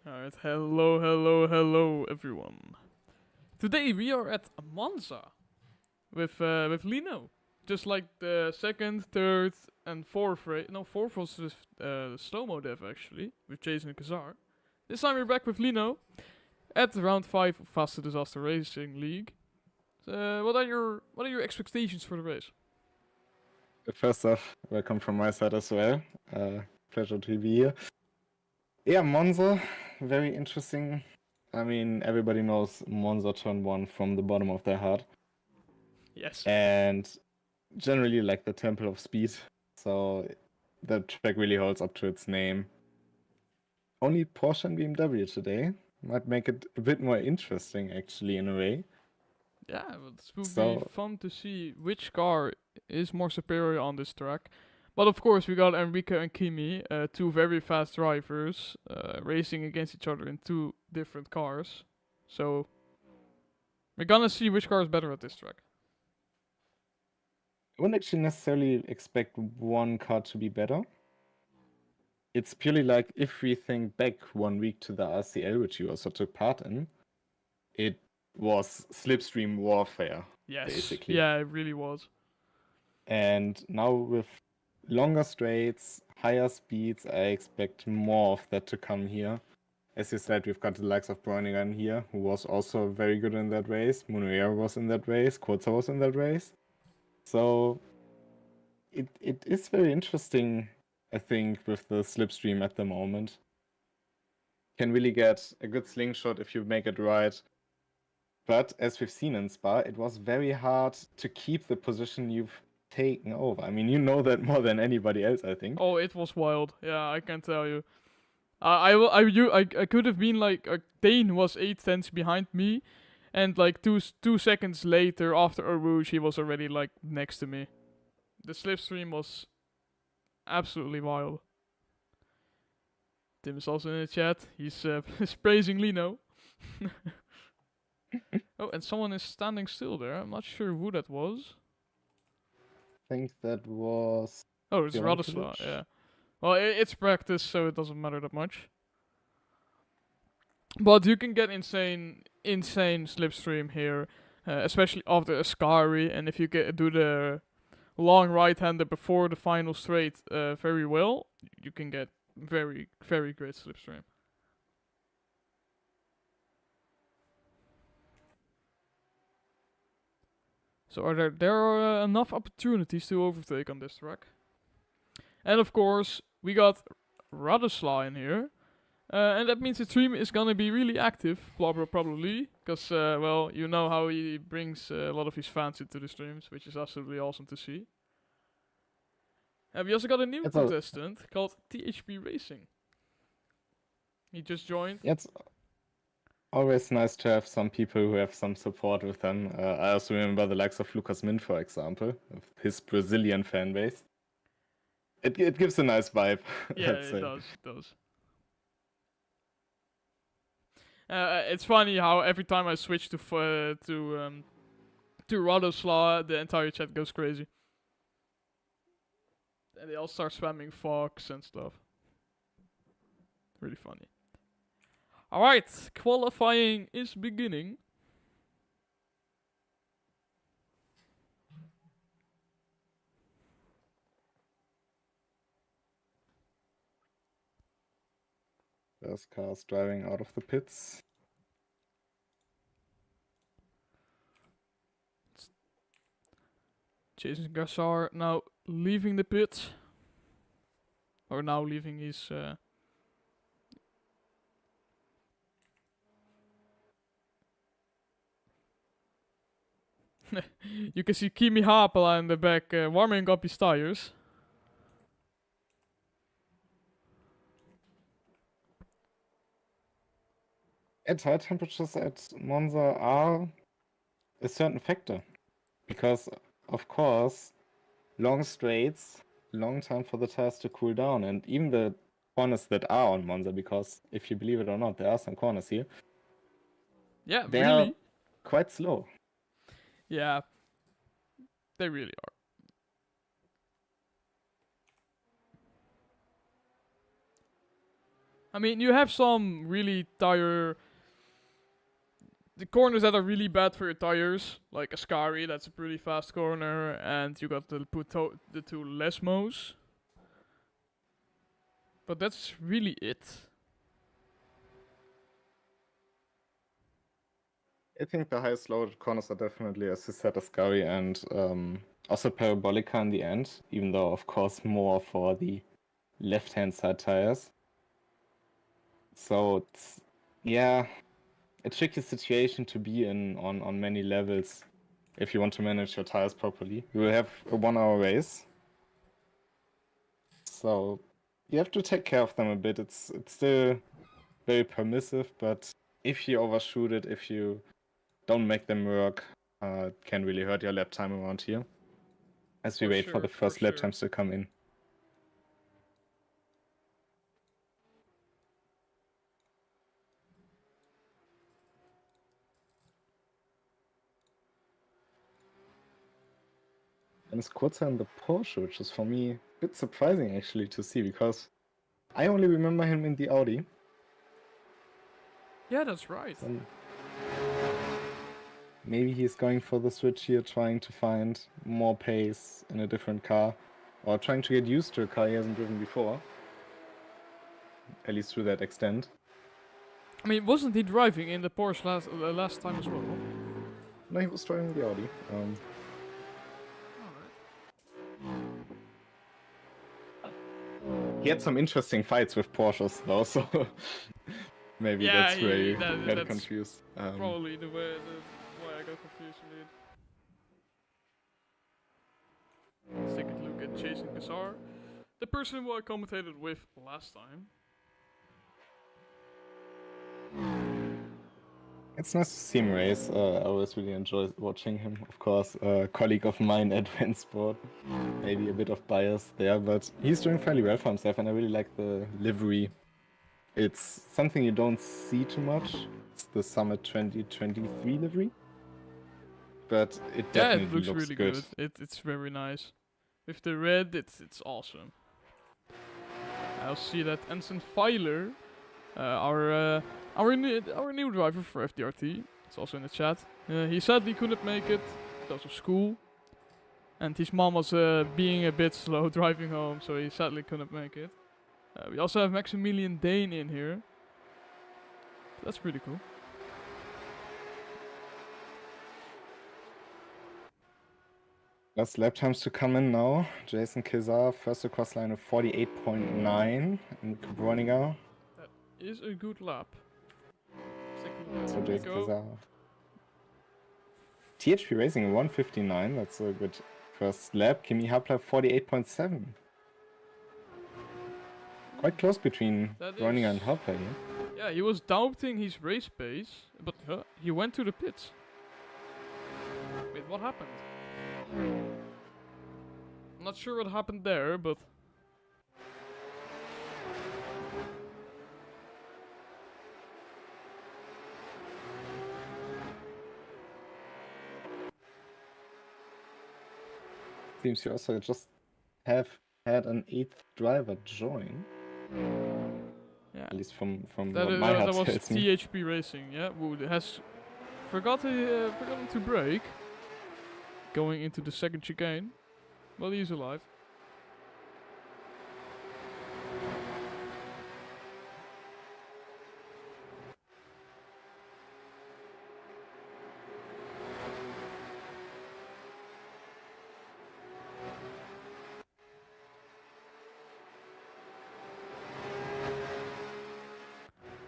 Alright, hello everyone. Today we are at Monza with Lino. Just like the second, third, and fourth race. No, fourth was with slow-mo dev actually, with Jason and Kazar. This time we're back with Lino at round 5 of Fast Disaster Racing League. What are your expectations for the race? First off, welcome from my side as well. Pleasure to be here. Yeah, Monza, very interesting. I mean, everybody knows Monza turn 1 from the bottom of their heart. Yes. And generally like the Temple of Speed. So the track really holds up to its name. Only Porsche and BMW today might make it a bit more interesting actually in a way. Yeah, but it will be fun to see which car is more superior on this track. But of course, we got Enrico and Kimi, two very fast drivers, racing against each other in two different cars. So we're gonna see which car is better at this track. I wouldn't actually necessarily expect one car to be better. It's purely like if we think back 1 week to the RCL, which you also took part in, it was slipstream warfare. Yes. Basically. Yeah, it really was. And now with longer straights, higher speeds, I expect more of that to come here. As you said, we've got the likes of Bräuniger in here, who was also very good in that race. Munoyer was in that race. Kurzer was in that race. So it is very interesting, I think, with the slipstream at the moment. Can really get a good slingshot if you make it right. But as we've seen in Spa, it was very hard to keep the position you've taken over. I mean, you know that more than anybody else, I think. Oh, it was wild. Yeah, I can tell you. I could have been like Dane was 8 tenths behind me, and like two seconds later after a rouge he was already like next to me. The slipstream was absolutely wild. Tim is also in the chat. He's praising Lino. Oh, and someone is standing still there. I'm not sure who that was. I think that was... Oh, it's Radoslav, yeah. Well, it's practice, so it doesn't matter that much. But you can get insane slipstream here, especially after Ascari, and if you do the long right-hander before the final straight very well, you can get very, very great slipstream. So there are enough opportunities to overtake on this track. And of course, we got Radoslav in here. And that means the stream is gonna be really active, probably, because, well, you know how he brings a lot of his fans into the streams, which is absolutely awesome to see. And we also got a new contestant called THP Racing. He just joined. Yeah, it's always nice to have some people who have some support with them. I also remember the likes of Lucas Min, for example, with his Brazilian fan base. It gives a nice vibe. Yeah, it does. It's funny how every time I switch to Radoslav, the entire chat goes crazy. And they all start spamming Fox and stuff. Really funny. Alright, qualifying is beginning. First cars driving out of the pits. Jason Gassar now leaving the pit. Or now leaving his... You can see Kimi Haapala in the back warming up his tires. At high temperatures at Monza are a certain factor. Because, of course, long straights, long time for the tires to cool down. And even the corners that are on Monza, because if you believe it or not, there are some corners here. Yeah, they really? are quite slow. Yeah, they really are. I mean, you have some really the corners that are really bad for your tires, like Ascari, that's a pretty fast corner, and you got the two Lesmos. But that's really it. I think the highest loaded corners are definitely, as you said, Ascari and also Parabolica in the end, even though, of course, more for the left-hand side tires. So it's, yeah, a tricky situation to be in on many levels if you want to manage your tires properly. You will have a 1 hour race. So you have to take care of them a bit. It's still very permissive, but if you overshoot it, if you don't make them work, it can really hurt your lap time around here. As we wait for the first lap times to come in. And it's Kurzer in the Porsche, which is for me a bit surprising actually to see, because I only remember him in the Audi. Yeah, that's right. And maybe he's going for the switch here, trying to find more pace in a different car, or trying to get used to a car he hasn't driven before. At least to that extent. I mean, wasn't he driving in the Porsche last time as well? No, he was driving the Audi. He had some interesting fights with Porsches though, so maybe that's where you get confused. Probably the way why I got confused indeed. Let's take a look at Jason Kazar, the person who I commentated with last time. It's nice to see him race. I always really enjoy watching him. Of course, a colleague of mine at Rennsport. Maybe a bit of bias there, but he's doing fairly well for himself, and I really like the livery. It's something you don't see too much. It's the Summit 2023 livery, but it definitely looks really good. It's very nice. With the red, it's awesome. I'll see that Ensign Filer, our new driver for FDRT, it's also in the chat. He sadly couldn't make it because of school, and his mom was being a bit slow driving home, so he sadly couldn't make it. We also have Maximilian Dane in here. That's pretty cool. Last lap times to come in now. Jason Kazar, first across line of 48.9. Enrico Bräuniger. That is a good lap. So Jason Kazar. THP Racing 159, that's a good first lap. Kimi Hapler 48.7. Quite close between Bräuniger and Hapler here. Yeah, he was doubting his race pace, but he went to the pits. Wait, what happened? I'm not sure what happened there, but... Seems you also just have had an 8th driver join. Yeah. At least from that what my heart that was tells me. THP Racing, yeah, who has forgotten to brake. Going into the second chicane. Well, he's alive.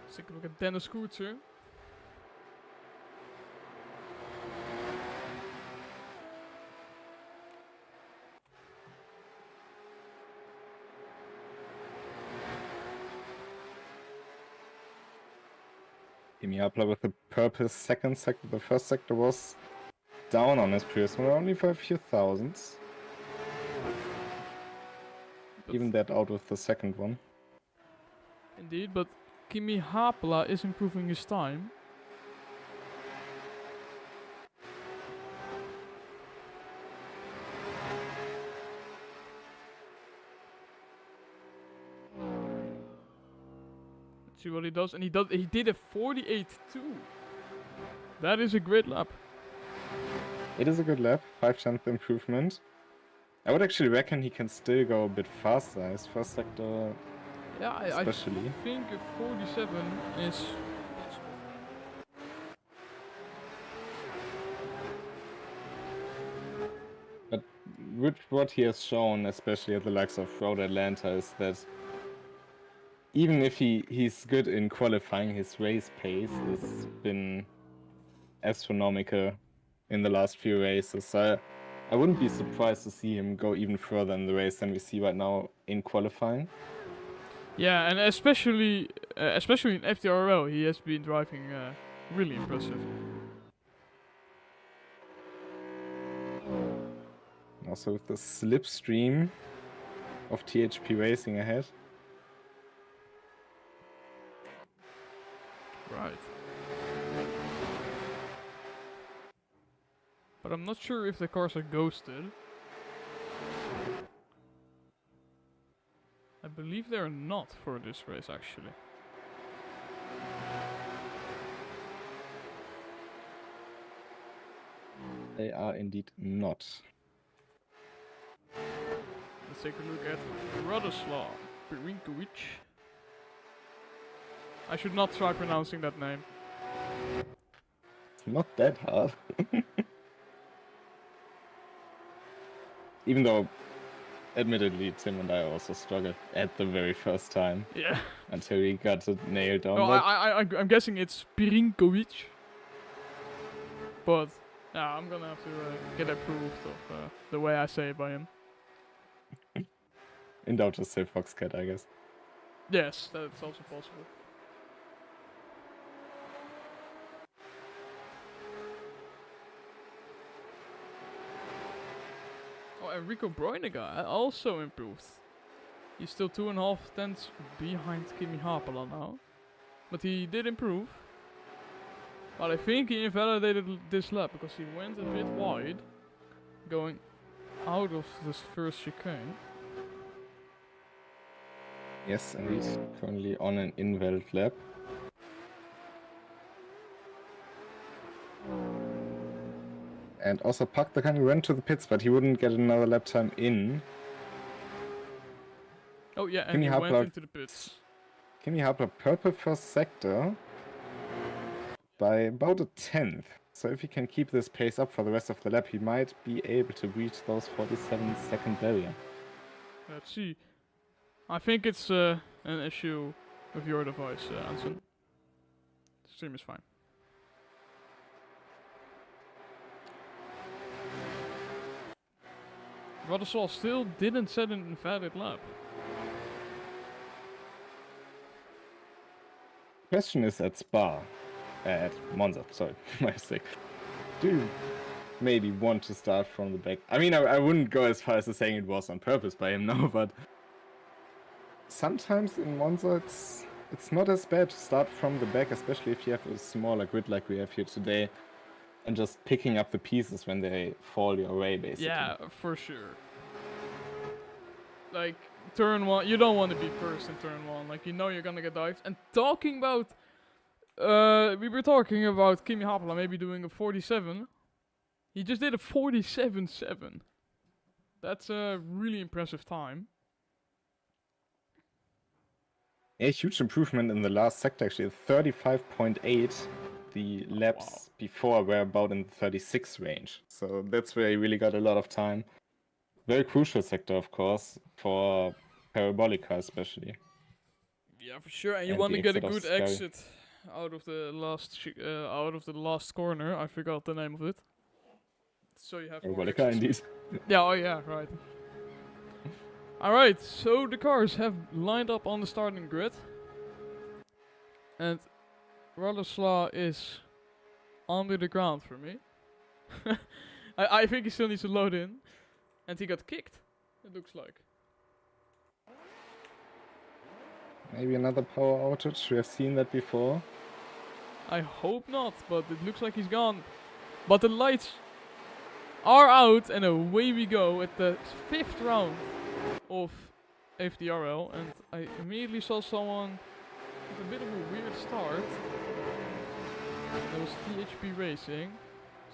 Let's take a look at Dennis Koertzer. Kimi Hapler with the purple second sector. The first sector was down on his previous one, only for a few thousands. Even that out with the second one. Indeed, but Kimi Hapler is improving his time. See what he does, and he did a 48.2. That is a great lap. It is a good lap, 5/10 improvement. I would actually reckon he can still go a bit faster. His first sector, Yeah, I especially. think a 47 is But with what he has shown, especially at the likes of Road Atlanta, is that even if he's good in qualifying, his race pace has been astronomical in the last few races. I wouldn't be surprised to see him go even further in the race than we see right now in qualifying. yeah, and especially in FDRL, he has been driving really impressive. Also with the slipstream of THP Racing ahead. Right. But I'm not sure if the cars are ghosted. I believe they're not for this race, actually. They are indeed not. Let's take a look at Radoslav Bräuniger. I should not try pronouncing that name. It's not that hard. Even though, admittedly, Tim and I also struggled at the very first time. Yeah. Until we got it nailed down. No, I'm guessing it's Bräuniger. But yeah, I'm gonna have to get approved of the way I say it by him. In doubt, just say Foxcat, I guess. Yes, that's also possible. Oh, Enrico Bräuniger also improved. He's still 2.5 tenths behind Kimi Haapala now. But he did improve. But I think he invalidated this lap because he went a bit wide. Going out of this first chicane. Yes, and he's currently on an invalid lap. And also Pak the Kani went to the pits, but he wouldn't get another lap time in. Oh yeah, and Kimi he went Haapala- into the pits. Kimi Haapala purple first sector by about a 10th. So if he can keep this pace up for the rest of the lap, he might be able to reach those 47-second barrier. Let's see. I think it's an issue with your device, Anson. The stream is fine. Radoslav still didn't set an invalid lap. Question is at Monza, sorry, my mistake. Do you maybe want to start from the back? I mean, I wouldn't go as far as to saying it was on purpose by him now, but sometimes in Monza it's not as bad to start from the back, especially if you have a smaller grid like we have here today, and just picking up the pieces when they fall your way, basically. Yeah, for sure. Like, turn 1, you don't want to be first in turn 1. Like, you know you're gonna get dived. And talking about, we were talking about Kimi Haapala maybe doing a 47. He just did a 47.7. That's a really impressive time. A huge improvement in the last sector, actually. 35.8. The laps before were about in the 36 range. So that's where he really got a lot of time. Very crucial sector, of course, for Parabolica especially. Yeah, for sure. And you And want the to get a exit of good Scary. exit out of the last corner. I forgot the name of it. So you have more Parabolica, exits. indeed. Yeah, oh yeah, right. Alright, so the cars have lined up on the starting grid. And Radoslav is under the ground for me. I think he still needs to load in. And he got kicked, it looks like. Maybe another power outage. We have seen that before. I hope not, but it looks like he's gone. But the lights are out and away we go at the 5th round of FDRL. And I immediately saw someone with a bit of a weird start. That was THP Racing.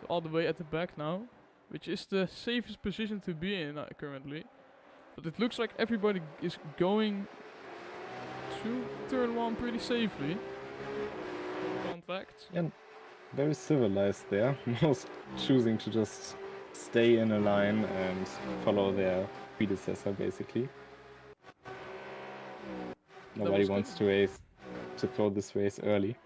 So all the way at the back now. Which is the safest position to be in currently. But it looks like everybody is going through turn 1 pretty safely. No contact. And very civilized there. Most choosing to just stay in a line and follow their predecessor basically. Nobody wants to throw this race early.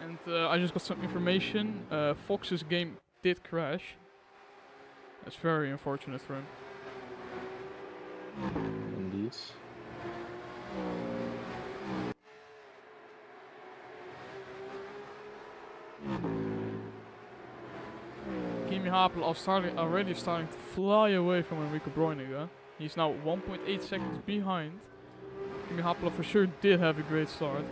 And I just got some information. Fox's game did crash. That's very unfortunate for him. Indeed. Kimi Hapel already starting to fly away from Enrico Bräuniger. He's now 1.8 seconds behind. Kimi Hapel for sure did have a great start.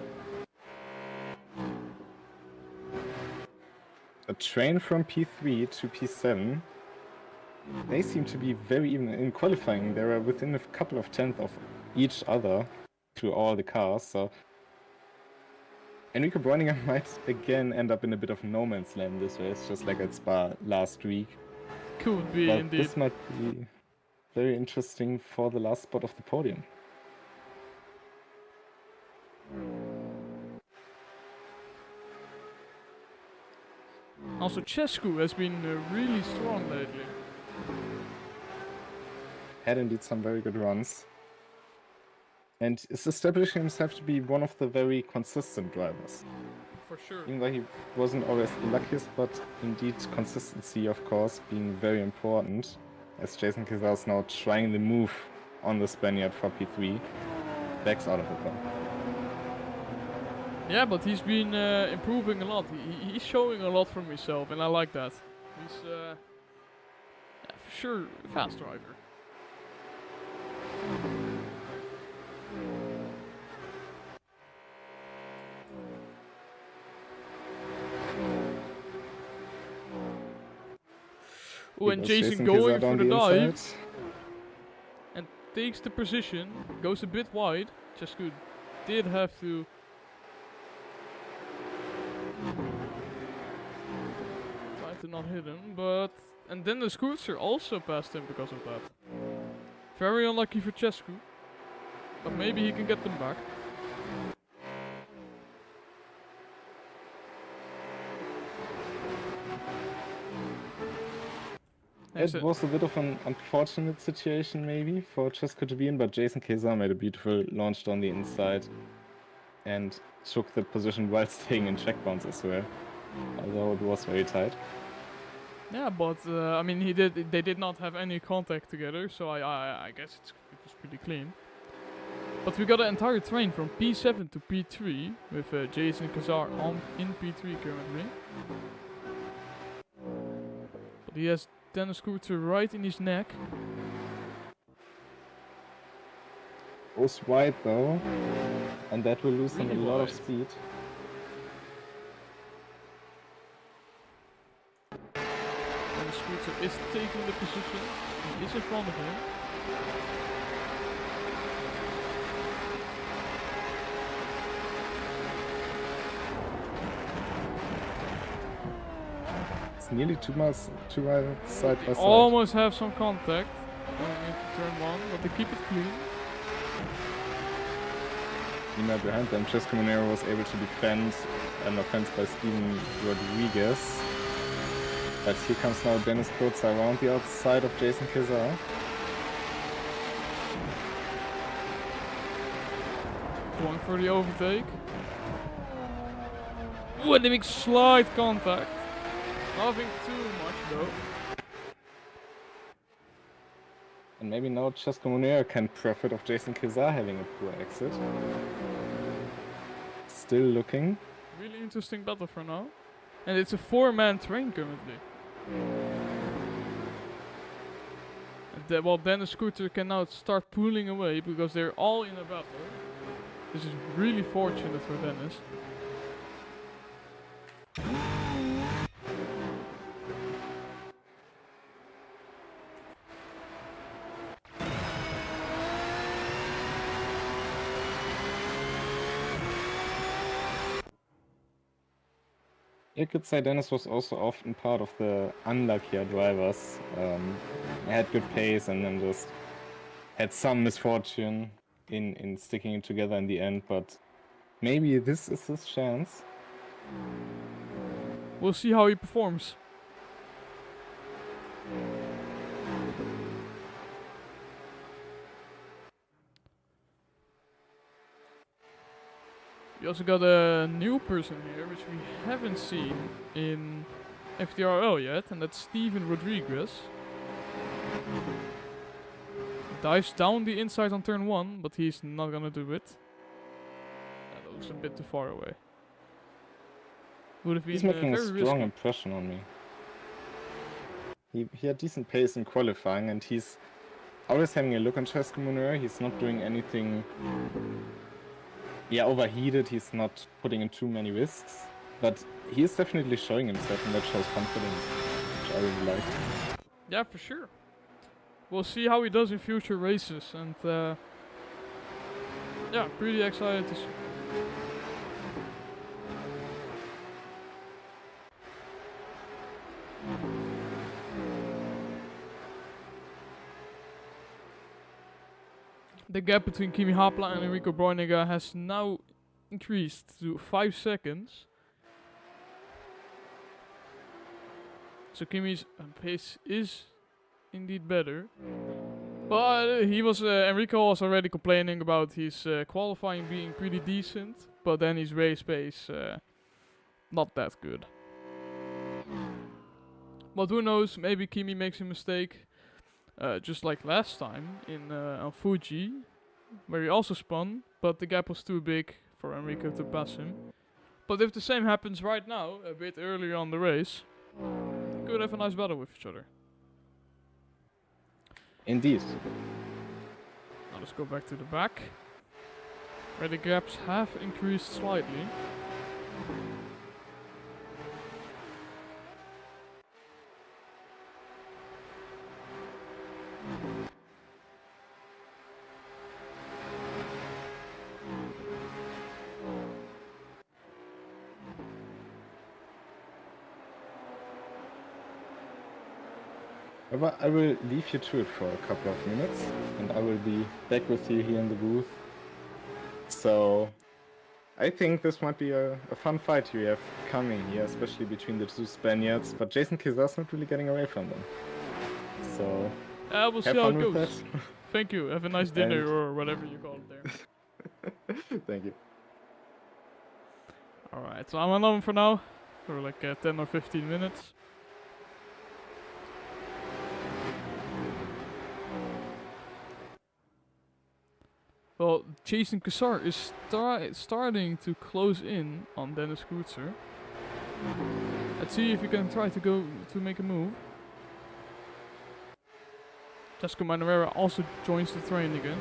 A train from P3 to P7. They seem to be very even in qualifying. They are within a couple of tenths of each other through all the cars. So Enrico Bräuniger might again end up in a bit of no man's land this race, just like at Spa last week. Could be, but indeed. This might be very interesting for the last spot of the podium. Also, Cescu has been really strong lately. Had indeed some very good runs. And is establishing himself to be one of the very consistent drivers. For sure. Even though he wasn't always the luckiest, but indeed consistency, of course, being very important. As Jason Kizar is now trying the move on the Spaniard for P3. Backs out of it though. Yeah, but he's been improving a lot. He's showing a lot from himself, and I like that. He's, yeah, for sure, a fast driver. Oh, and Jason going for the dive. And takes the position, goes a bit wide. Cescu did have to try to not hit him, but... And then the Scooter also passed him because of that. Very unlucky for Cescu. But maybe he can get them back. It was a bit of an unfortunate situation maybe for Cescu to be in, but Jason Kizar made a beautiful launch down the inside and took the position while staying in checkpoints as well, although it was very tight. Yeah, but I mean, they did not have any contact together, so I guess it was pretty clean. But we got an entire train from P7 to P3 with Jason Kizar in P3 currently. But he has Dennis Scooter right in his neck. Goes wide though, and that will lose him a lot of speed. Dennis Scooter is taking the position. He is in front of him. It's nearly 2 miles side by side. Almost have some contact going into turn 1, but they keep it clean. Meanwhile, behind them, Cescu Monero was able to defend an offense by Steven Rodriguez. But here comes now Dennis Kurz around the outside of Jason Kizar. Going for the overtake. Ooh, and they make slight contact. Nothing too much though. And maybe now Cescu Monero can profit of Jason Kizar having a poor exit. Still looking. Really interesting battle for now. And it's a 4-man train currently. And well, Dennis Scooter can now start pulling away because they're all in a battle. This is really fortunate for Dennis. You could say Dennis was also often part of the unluckier drivers. He had good pace and then just had some misfortune in sticking it together in the end, but maybe this is his chance. We'll see how he performs. We also got a new person here, which we haven't seen in FDRL yet, and that's Steven Rodriguez. Dives down the inside on turn 1, but he's not gonna do it. That looks a bit too far away. Would have been He's making a very strong risky. impression on me. He had decent pace in qualifying, and he's always having a look on Chesco Munir. He's not doing anything overheated. He's not putting in too many risks, but he is definitely showing himself, and that shows confidence, which I really like. Yeah, for sure. We'll see how he does in future races, and yeah, pretty excited to see. The gap between Kimi Hapla and Enrico Bräuniger has now increased to 5 seconds. So Kimi's pace is indeed better. But Enrico was already complaining about his qualifying being pretty decent, but then his race pace not that good. But who knows, maybe Kimi makes a mistake, just like last time on Fuji, where he also spun, but the gap was too big for Enrico to pass him. But if the same happens right now, a bit earlier on the race, could have a nice battle with each other. Indeed. Now let's go back to the back, where the gaps have increased slightly. However, I will leave you to it for a couple of minutes, and I will be back with you here in the booth. So, I think this might be a fun fight you have coming here, especially between the two Spaniards, but Jason Kizar's not really getting away from them. So, We'll see have how fun it with goes. that. Thank you, have a nice dinner or whatever you call it there. Thank you. Alright, so I'm alone for now, for like 10 or 15 minutes. Well, Jason Kizar is starting to close in on Dennis Kreutzer. Let's see if he can try to make a move. Jessica Manuera also joins the train again.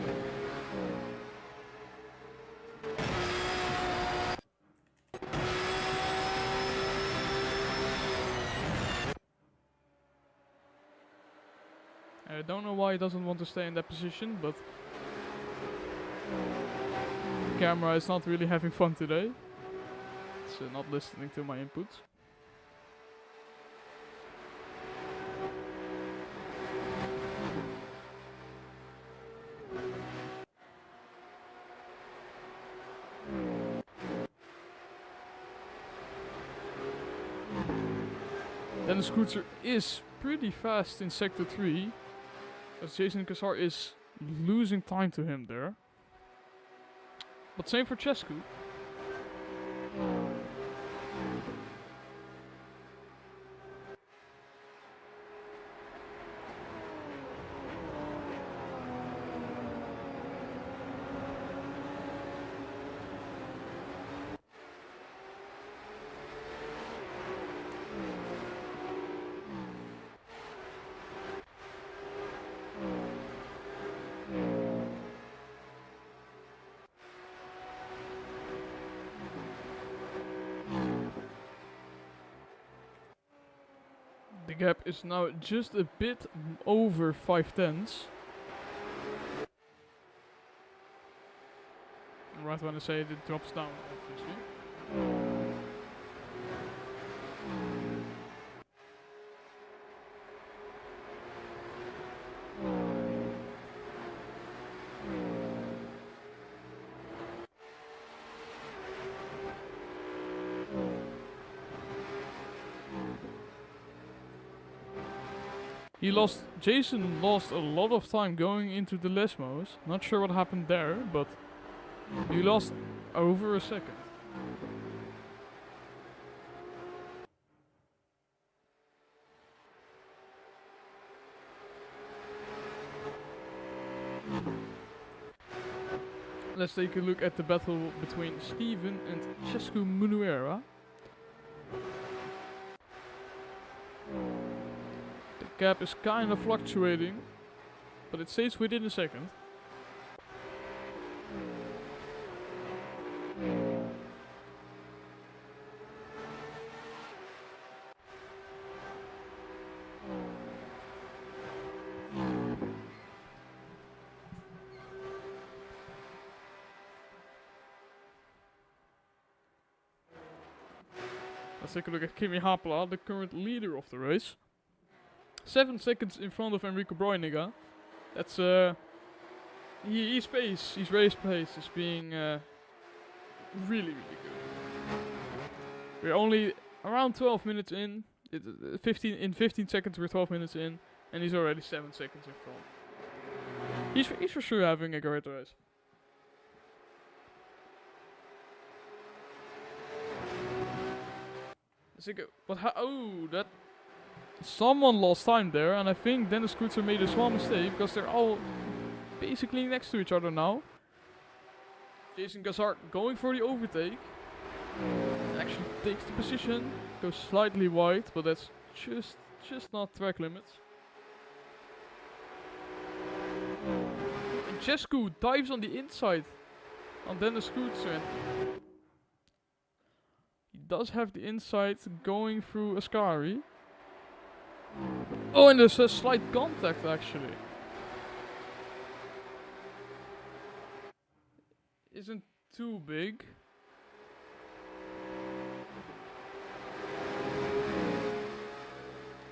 I don't know why he doesn't want to stay in that position, but the camera is not really having fun today. It's not listening to my inputs. Dennis Kreutzer is pretty fast in Sector 3, as Jason Kizar is losing time to him there. But same for Chescu. The gap is now just a bit over 5/10. Right when I say it drops down, obviously. Jason lost a lot of time going into the Lesmos. Not sure what happened there, but he lost over a second. Let's take a look at the battle between Steven and Cescu Munuera. The gap is kind of fluctuating, but it stays within a second. Let's take a look at Kimi Hapla, the current leader of the race. 7 seconds in front of Enrico Bräuniger. That's his pace, his race pace is being really good. We're only around 12 minutes in. 15 seconds we're 12 minutes in, and he's already 7 seconds in front. He's for sure having a great race. That someone lost time there, and I think Dennis Kruitser made a small mistake because they're all basically next to each other now. Jason Gazzard going for the overtake. Actually takes the position, goes slightly wide, but that's just not track limits. And Cescu dives on the inside on Dennis Kruitser. He does have the inside going through Ascari. Oh, and there's a slight contact actually. Isn't too big.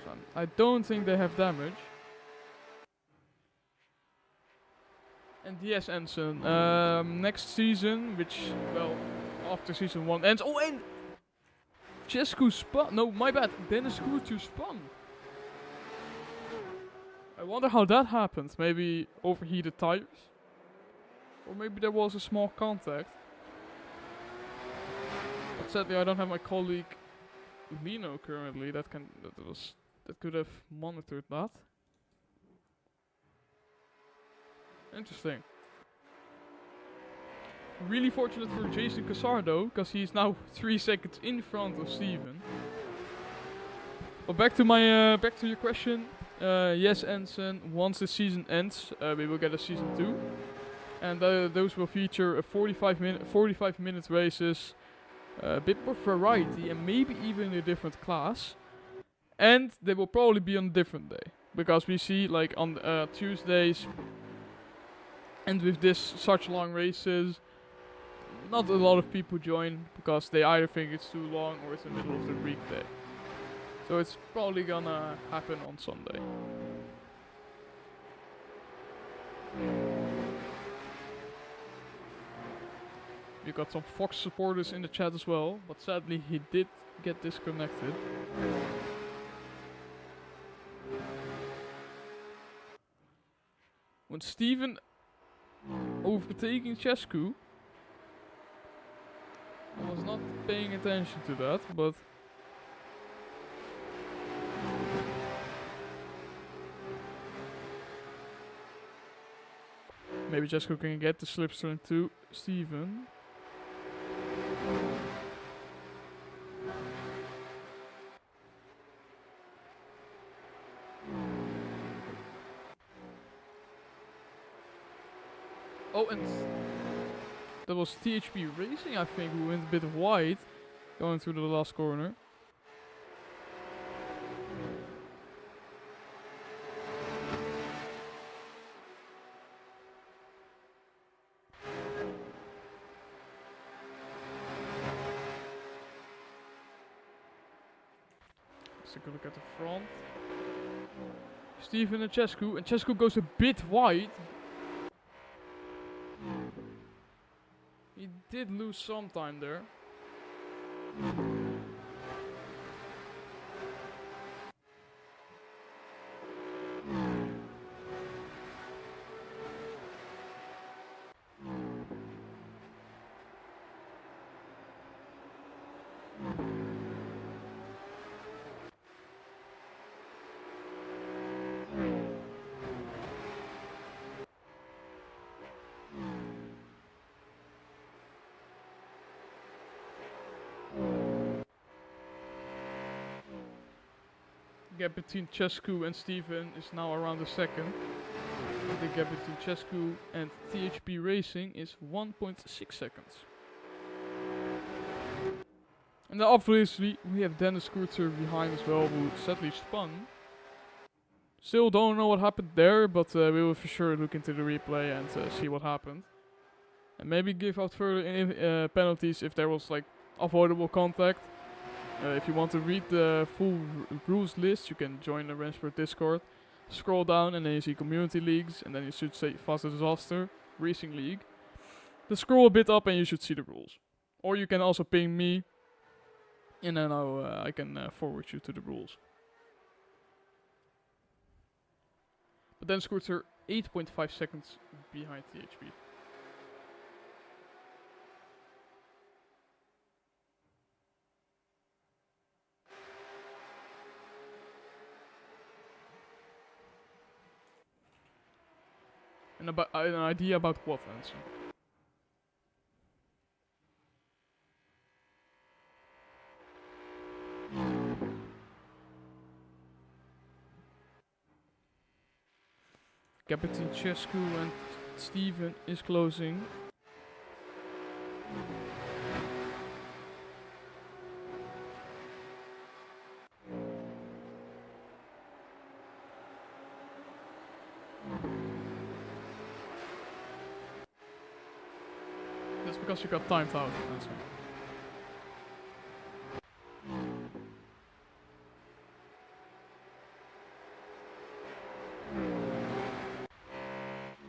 So I don't think they have damage. And yes, Ensign, next season, which, well, after season 1 ends. Oh, and Cescu spun. No, my bad. Dennis Kruitser spun. I wonder how that happened. Maybe overheated tires? Or maybe there was a small contact. But sadly I don't have my colleague Lino currently that could have monitored that. Interesting. Really fortunate for Jason Casardo, because he's now 3 seconds in front of Steven. But back to your question. Yes, Ensign, once the season ends, we will get a season 2. And those will feature a 45 minute races, a bit more variety, and maybe even a different class. And they will probably be on a different day, because we see like on Tuesdays, and with such long races, not a lot of people join because they either think it's too long or it's the middle of the weekday. So it's probably gonna happen on Sunday. We got some Fox supporters in the chat as well, but sadly he did get disconnected. When Steven overtaking Cescu, I was not paying attention to that, but maybe Cescu can get the slipstream to Steven. Oh, and that was THP Racing, I think, who went a bit wide going through the last corner. Let's take a look at the front. Steven and Cescu goes a bit wide. He did lose some time there. gap between Chescu and Steven is now around a second. The gap between Chescu and THP Racing is 1.6 seconds. And then obviously we have Dennis Kurzer behind as well, who sadly spun. Still don't know what happened there, but we will for sure look into the replay and see what happened. And maybe give out further penalties if there was like avoidable contact. If you want to read the full rules list, you can join the Rennsport Discord. Scroll down and then you see Community Leagues, and then you should say Faster Disaster, Racing League. Then scroll a bit up and you should see the rules. Or you can also ping me, and then I can forward you to the rules. But then Scooter 8.5 seconds behind THP. And about an idea about what, answer? Gap between Chescu and Steven is closing. That's because you got timed out. That's right.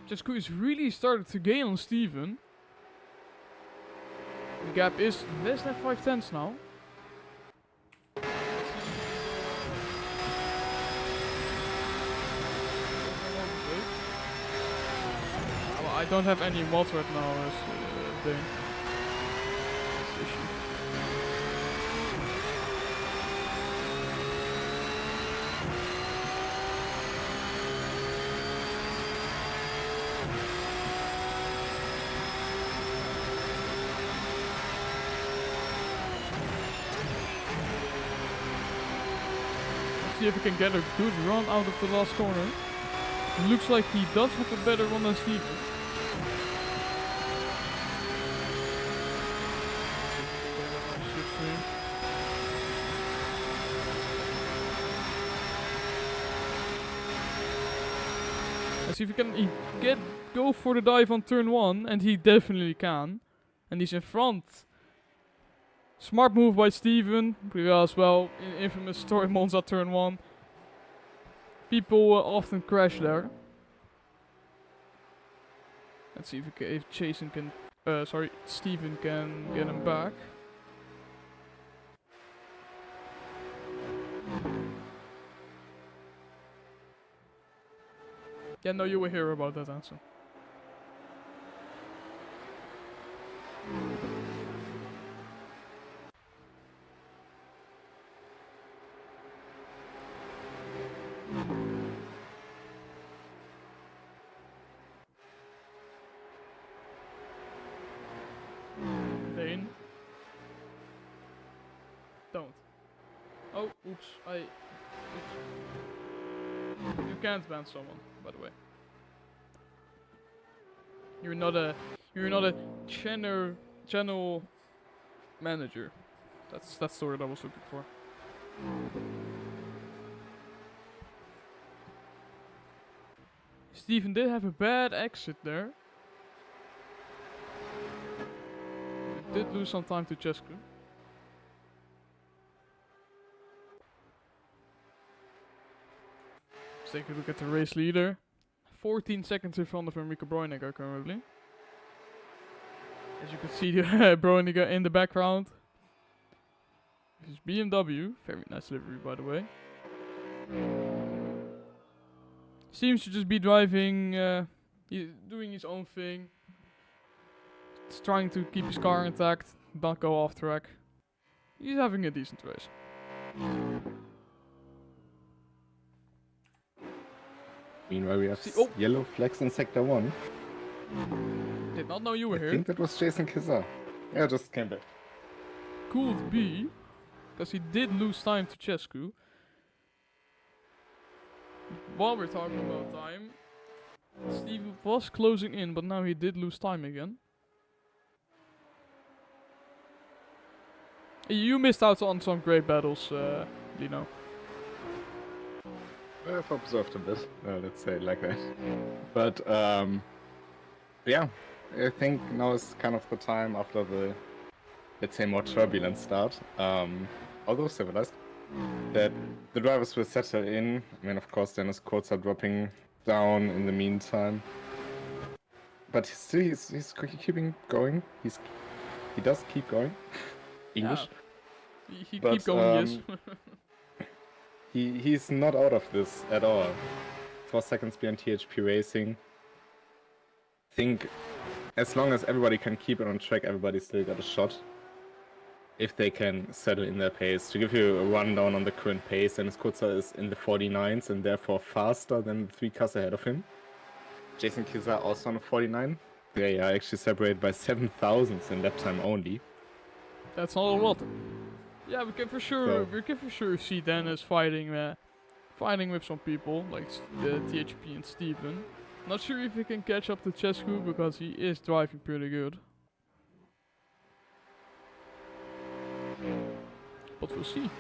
Chescu is really started to gain on Steven. The gap is less than 5/10 now. Well, I don't have any mods right now as Dane. See if he can get a good run out of the last corner. Looks like he does have a better run than Steven. Let's see if he can go for the dive on turn 1, and he definitely can. And he's in front. Smart move by Steven, because, well, in infamous story Monza turn 1, people often crash there. Let's see if Steven can get him back. Yeah, no, you will hear about that answer. Dane. Don't. Oh, oops. Oops. You can't ban someone, by the way. You're not a channel manager. That's the word I was looking for. Steven did have a bad exit there. He did lose some time to Chescu. Let's take a look at the race leader. 14 seconds in front of Enrico Bräuniger currently. As you can see, Bräuniger in the background. This is BMW. Very nice livery, by the way. Seems to just be driving, he's doing his own thing. He's trying to keep his car intact, not go off track. He's having a decent race. Meanwhile, we have yellow flags in Sector 1. Did not know you were here. I think that was Jason Kizar. Yeah, just came back. Could be, because he did lose time to Chescu. While we're talking about time, Steve was closing in, but now he did lose time again. You missed out on some great battles, Lino. I've observed a bit, let's say it like that. But yeah, I think now is kind of the time after the, let's say, more turbulent start, although civilized, that the drivers will settle in. I mean, of course, Dennis quotes are dropping down in the meantime, but still he's keeping going. He does keep going. English. Yeah. He keep going, yes. He's not out of this at all. 4 seconds behind THP Racing. Think as long as everybody can keep it on track, everybody still got a shot. If they can settle in their pace. To give you a rundown on the current pace, Dennis Kutzer is in the 49s and therefore faster than the 3 cars ahead of him. Jason Kizar also on a 49. They are actually separated by 7 thousandths in lap time only. That's not a lot. Yeah, we can for sure see Dennis fighting with some people like the THP and Steven. Not sure if he can catch up to Chescu because he is driving pretty good. But we'll see.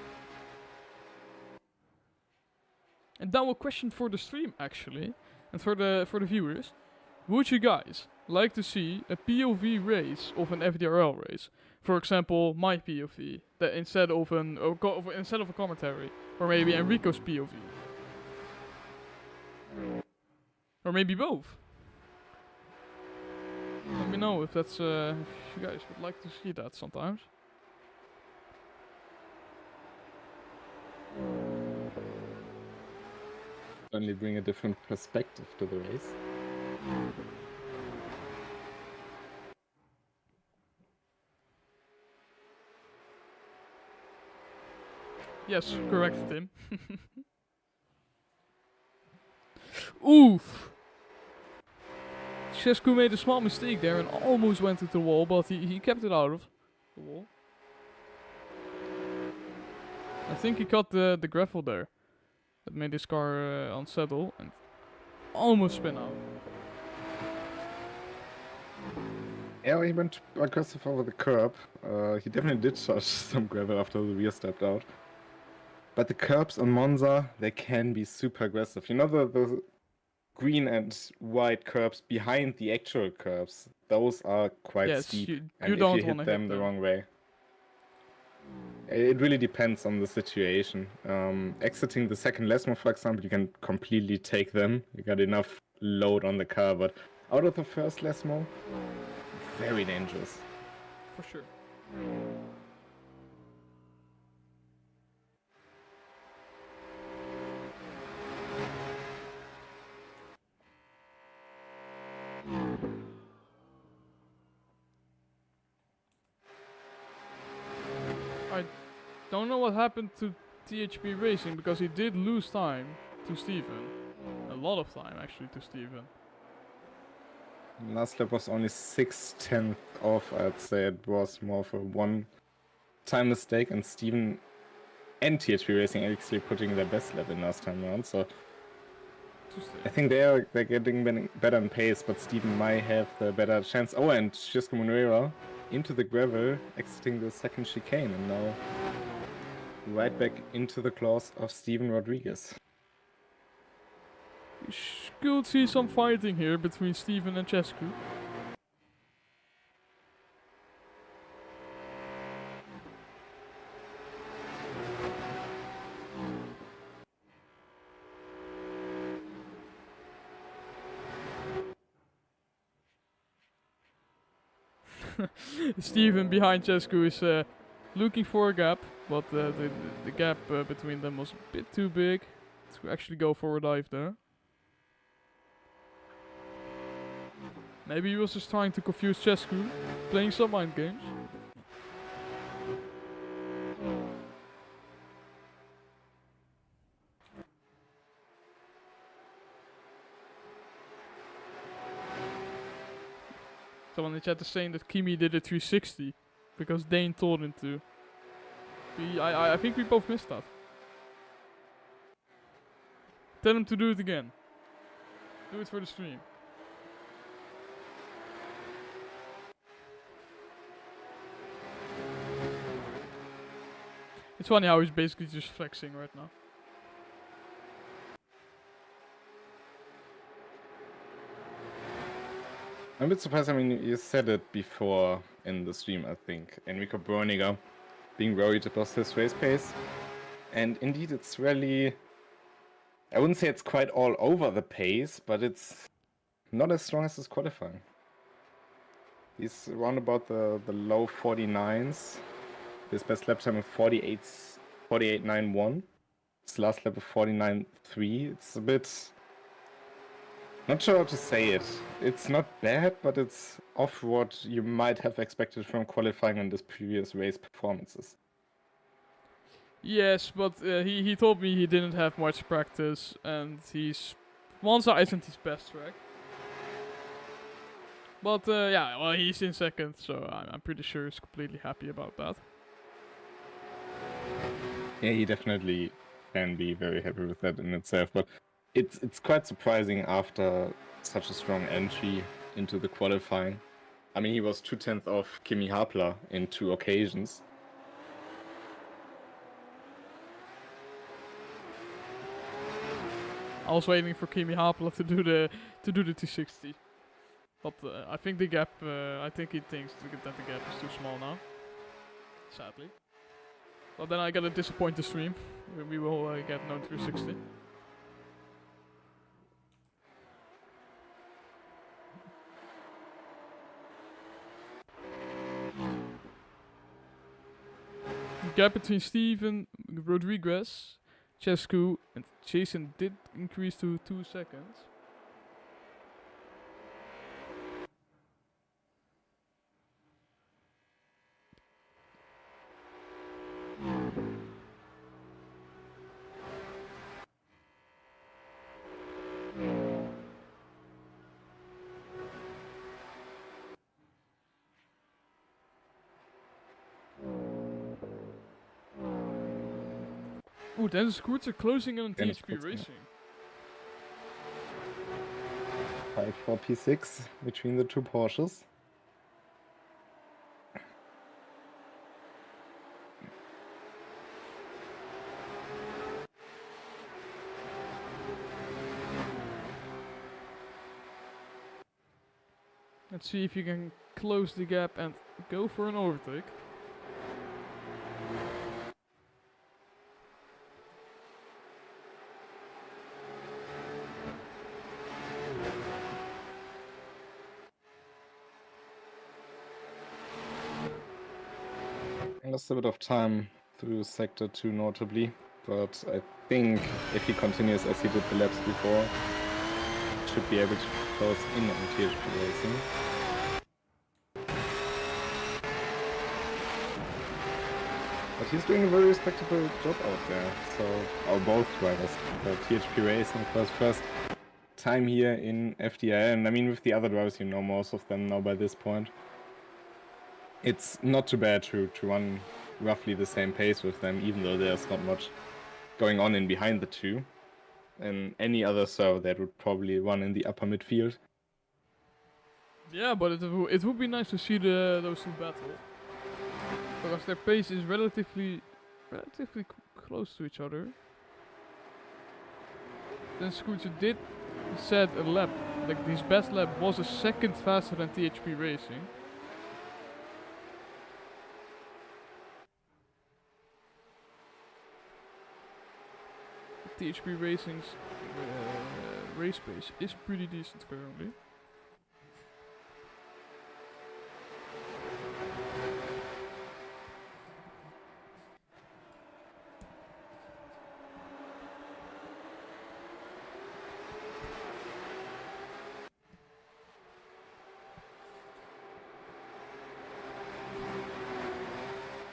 And now a question for the stream actually, and for the viewers. Would you guys like to see a POV race of an FDRL race? For example, my POV, that instead of a commentary, or maybe Enrico's POV, or maybe both. Let me know if that's if you guys would like to see that sometimes. Only bring a different perspective to the race. Yes, correct, Tim. Oof! Chescu made a small mistake there and almost went into the wall, but he kept it out of the wall. I think he caught the gravel there. That made his car unsettle and almost spin out. Yeah, he went aggressive over the curb. He definitely did touch some gravel after the rear stepped out. But the curbs on Monza, they can be super aggressive. You know the green and white curbs behind the actual curbs? Those are quite steep. You don't want to hit them the wrong way. It really depends on the situation. Exiting the second Lesmo, for example, you can completely take them. You got enough load on the car, but out of the first Lesmo, very dangerous. For sure. I don't know what happened to THP Racing because he did lose time to Steven. A lot of time actually to Steven. Last lap was only 6/10 off, I'd say. It was more of a one-time mistake, and Steven and THP Racing actually putting their best lap in last time around, so I think they're getting better in pace, but Steven might have the better chance. Oh, and Xisco Moreira into the gravel, exiting the second chicane, and now right back into the claws of Steven Rodriguez. We could see some fighting here between Steven and Chescu. Steven behind Chescu is looking for a gap, but the gap between them was a bit too big to actually go for a dive there. Maybe he was just trying to confuse Chescu, playing some mind games. Someone in the chat is saying that Kimi did a 360 because Dane told him to. I think we both missed that. Tell him to do it again. Do it for the stream. It's funny how he's basically just flexing right now. I'm a bit surprised. I mean, you said it before in the stream, I think. Enrico Bräuniger being worried about his race pace. And indeed, it's really... I wouldn't say it's quite all over the pace, but it's not as strong as his qualifying. He's around about the low 49s. His best lap time of 48.91. His last lap of 49.3. It's a bit... Not sure how to say it. It's not bad, but it's off what you might have expected from qualifying in his previous race performances. Yes, but he told me he didn't have much practice, and Monza isn't his best track. But yeah, well, he's in second, so I'm pretty sure he's completely happy about that. Yeah, he definitely can be very happy with that in itself, but it's quite surprising after such a strong entry into the qualifying. I mean, he was 2/10 off Kimi Hapler in 2 occasions. I was waiting for Kimi Hapler to do the 260, but I think the gap. I think he thinks that the gap is too small now. Sadly. Well, then I gotta disappoint the stream. We will get no 360. The gap between Steven Rodriguez, Chescu, and Jason did increase to 2 seconds. Ooh, then the Scoots are closing in on THP Racing. 5-4 P6 between the 2 Porsches. Let's see if you can close the gap and go for an overtake. Lost a bit of time through Sector 2 notably, but I think if he continues as he did the laps before, should be able to close in on THP Racing. But he's doing a very respectable job out there, so both drivers. THP Racing for his first time here in FDRT, and I mean with the other drivers, you know most of them now by this point. It's not too bad to run roughly the same pace with them, even though there's not much going on in behind the two. And any other server that would probably run in the upper midfield. Yeah, but it would be nice to see those two battle, because their pace is relatively close to each other. Then Scooter did set a lap, like his best lap was a second faster than THP Racing. THP Racing's race pace is pretty decent currently.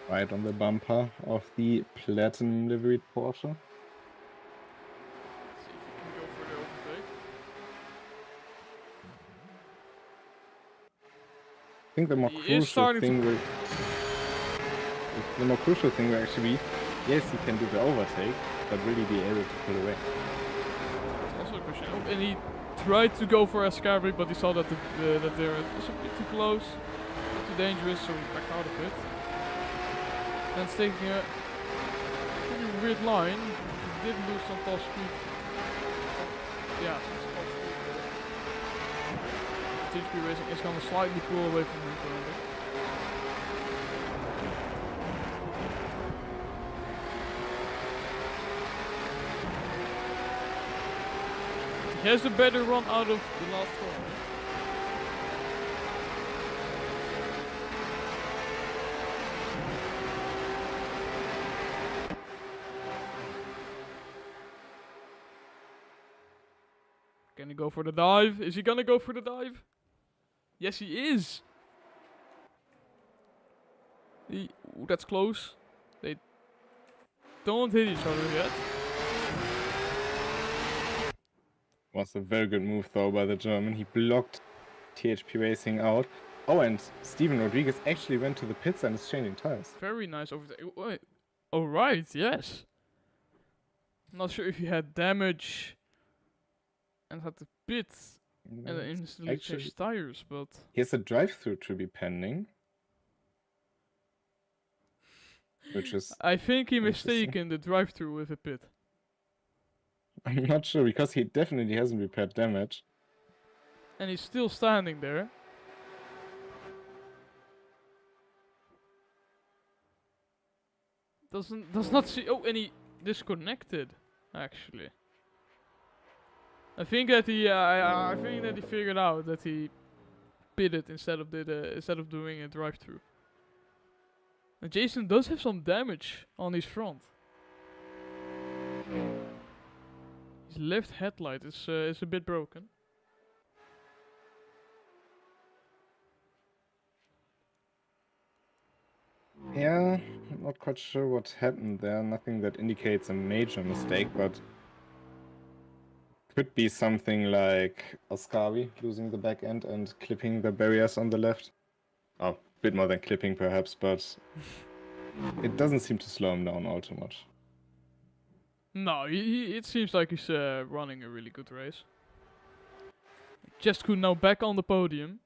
Right on the bumper of the platinum liveried Porsche. I think the more crucial thing will actually be, yes, he can do the overtake, but really be able to pull away. pushing. Oh, and he tried to go for Escabri, but he saw that that there was a bit too close, too dangerous, so he backed out of it. And it's taking a pretty weird line. He did lose some top speed. Yeah, some top speed. THP Racing is gonna slightly pull away from him currently. He has a better run out of the last corner. Can he go for the dive? Is he gonna go for the dive? Yes, he is. Ooh, that's close. They don't hit each other yet. Was a very good move though by the German. He blocked THP Racing out. Oh, and Steven Rodriguez actually went to the pits and is changing tires. Very nice over there. Oh, right, yes. Not sure if he had damage and had to pit and then instantly change tires, but he has a drive-through to be pending. Which is I think he mistaken the drive-through with a pit. I'm not sure, because he definitely hasn't repaired damage. And he's still standing there. Does not see. Oh, and he disconnected. Actually, I think that I think that he figured out that he pitted instead of doing a drive-through. And Jason does have some damage on his front. His left headlight is a bit broken. Yeah, I'm not quite sure what happened there. Nothing that indicates a major mistake, but could be something like Ascari losing the back end and clipping the barriers on the left. Oh, a bit more than clipping perhaps, but it doesn't seem to slow him down all too much. No, it seems like he's running a really good race. Just now back on the podium.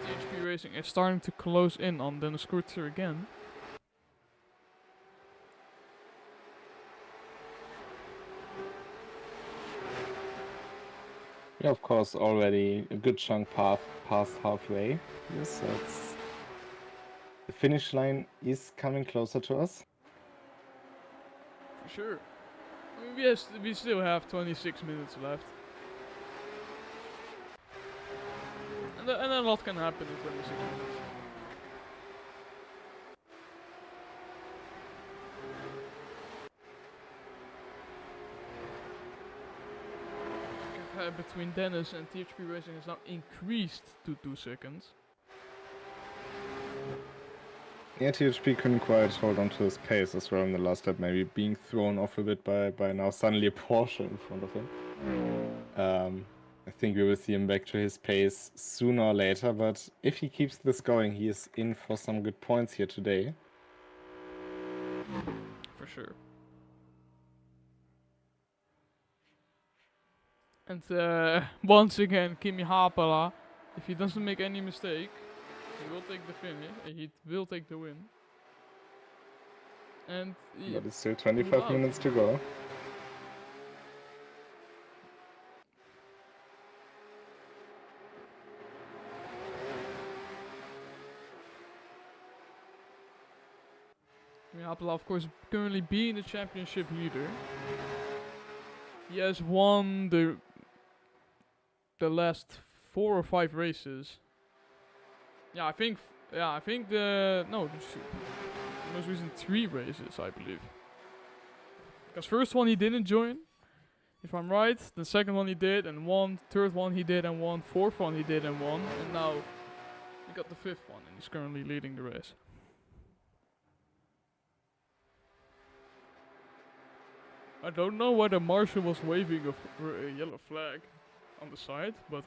THP Racing is starting to close in on the scooter again. Yeah, of course, already a good chunk past halfway. Yes, that's the finish line is coming closer to us. For sure. I mean, we still have 26 minutes left. And a lot can happen in 26 minutes. Between Dennis and THP Racing has now increased to 2 seconds. Yeah, THP couldn't quite hold on to his pace as well in the last lap, maybe being thrown off a bit by now suddenly a Porsche in front of him. I think we will see him back to his pace sooner or later, but if he keeps this going, he is in for some good points here today. For sure. And once again, Kimi Haapala, if he doesn't make any mistake, he will take the finish. He will take the win. And but it's still 25 minutes to go. Kimi Haapala, of course, currently being the championship leader. He has won the last 4 or 5 races. I think the most recent 3 races, I believe. Because first one he didn't join, if I'm right. The second one he did and won. Third one he did and won. Fourth one he did and won. And now he got the 5th one and he's currently leading the race. I don't know whether Marshall was waving a yellow flag on the side, but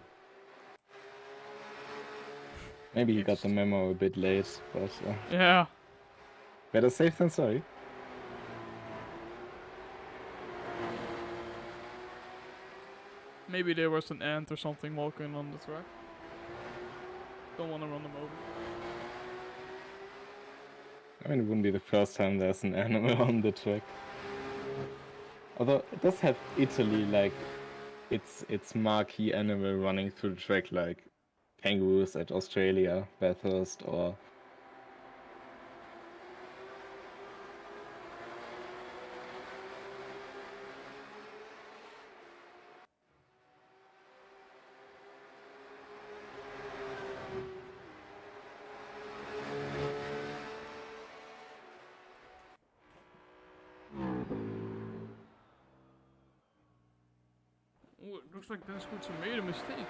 Maybe he got the memo a bit late, but Yeah. better safe than sorry. Maybe there was an ant or something walking on the track. Don't want to run them over. I mean, it wouldn't be the first time there's an animal on the track. Although it does have Italy, like its marquee animal running through the track, like kangaroos at Australia, Bathurst, or Ooh, it looks like Dennis Koetsen made a mistake.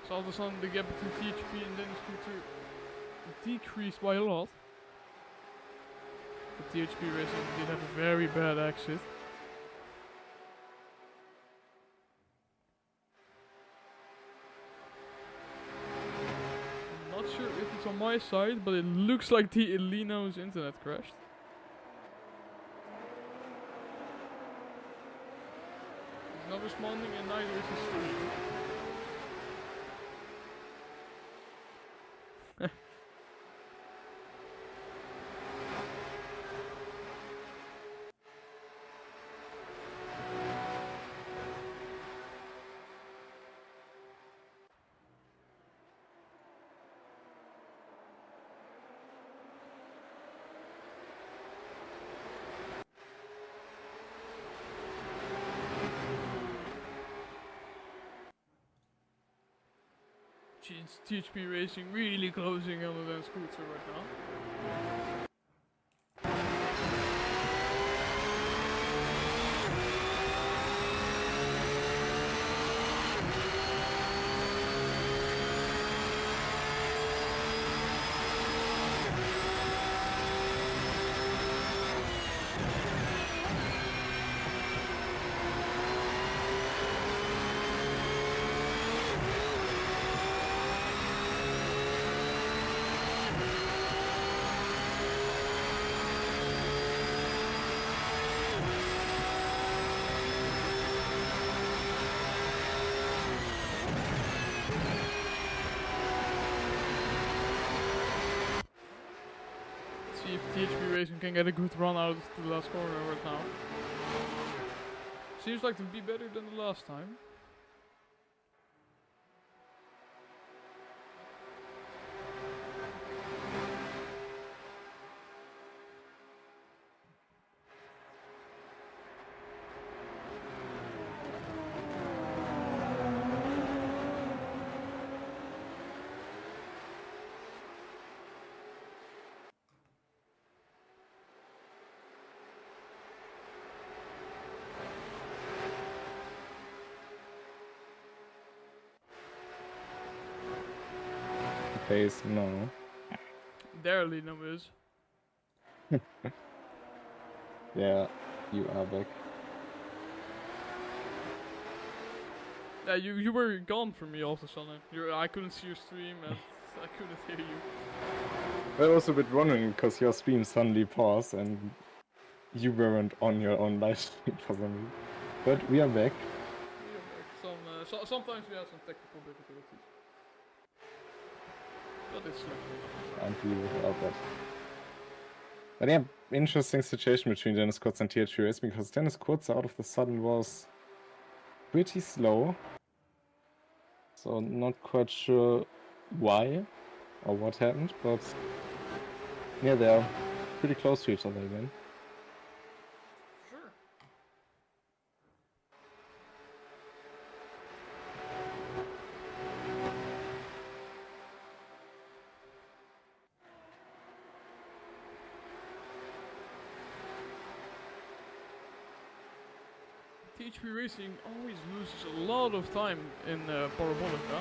So all of a sudden the gap between THP and Dennis Koetsen decreased by a lot. But THP Racing did have a very bad exit. I'm not sure if it's on my side, but it looks like the Elino's internet crashed. He's not responding and neither is his stream. Jeez, THP Racing really closing on the scooter right now. See if THP Racing can get a good run out of the last corner right now. Seems like to be better than the last time. pace, no. There Lino is. Yeah, you are back. Yeah, you were gone from me all of a sudden. I couldn't see your stream and I couldn't hear you. I was a bit wondering because your stream suddenly paused and you weren't on your own live stream for some reason. But we are back. Sometimes we have some technical difficulties. But it's like Can't be without that. But yeah, interesting situation between Dennis Kurz and THP Race because Dennis Kurz out of the sudden was pretty slow. So not quite sure why or what happened, but yeah, they are pretty close to each other again. sure. THP Racing always loses a lot of time in Parabolica.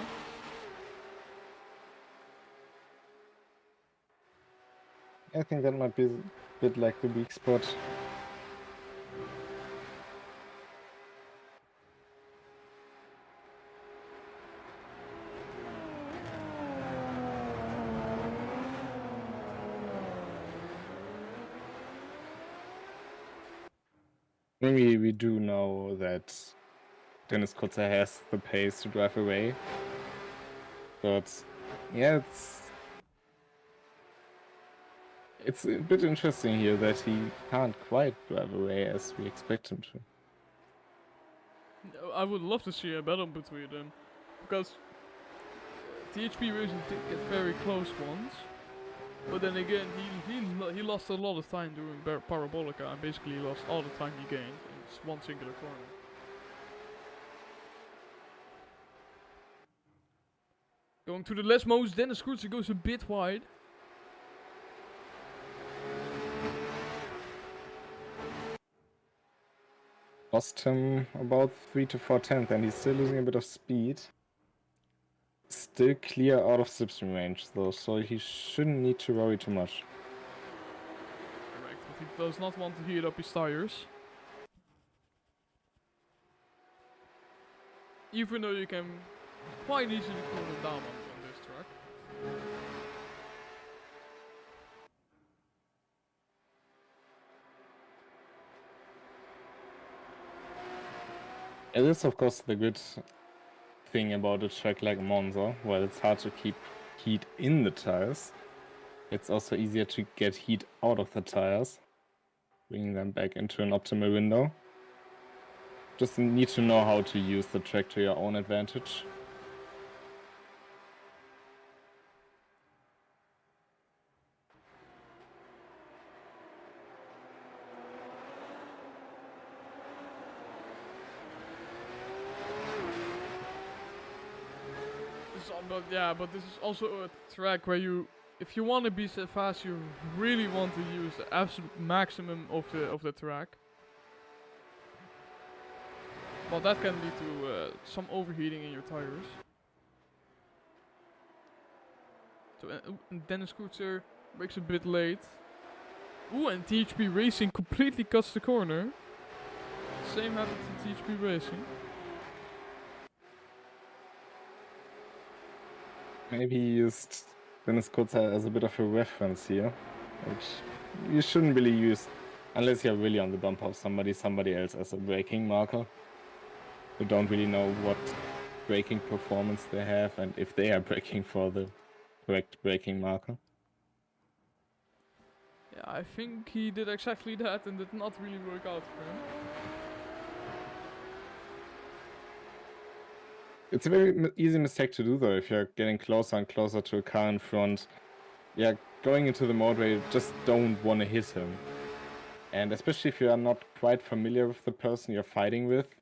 I think that might be a bit like the weak spot. Maybe we do know that Dennis Kutzer has the pace to drive away. But yeah, it's a bit interesting here that he can't quite drive away as we expect him to. I would love to see a battle between them, because THP Racing did get very close once, but then again he lost a lot of time during Parabolica and basically lost all the time he gained in one singular corner. Going to the Lesmos, Dennis Kruijser goes a bit wide. Lost him about 3 to 4 tenths, and he's still losing a bit of speed. Still clear out of slipstream range though, so he shouldn't need to worry too much. Correct, but he does not want to heat up his tires. Even though you can quite easily cool them down on this track. It is of course the good thing about a track like Monza, while it's hard to keep heat in the tires, it's also easier to get heat out of the tires, bringing them back into an optimal window. Just need to know how to use the track to your own advantage. But this is also a track where if you want to be so fast, you really want to use the absolute maximum of the track. But that can lead to some overheating in your tires. So Dennis Kruijser breaks a bit late. Ooh, and THP Racing completely cuts the corner. Same happened to THP Racing. Maybe he used Dennis Kutzer as a bit of a reference here, which you shouldn't really use unless you're really on the bump of somebody else as a braking marker. You don't really know what braking performance they have and if they are braking for the correct braking marker. Yeah, I think he did exactly that and did not really work out for him. It's a very easy mistake to do though if you're getting closer and closer to a car in front. Yeah, going into the mode where you just don't want to hit him. And especially if you are not quite familiar with the person you're fighting with,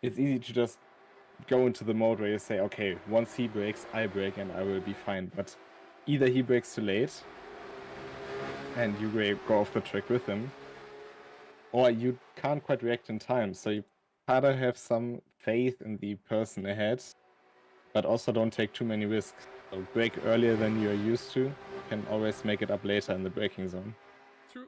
it's easy to just go into the mode where you say, okay, once he breaks, I break and I will be fine. But either he breaks too late and you go off the track with him, or you can't quite react in time. So you gotta have some faith in the person ahead, but also don't take too many risks. So brake earlier than you're used to, you can always make it up later in the braking zone. True.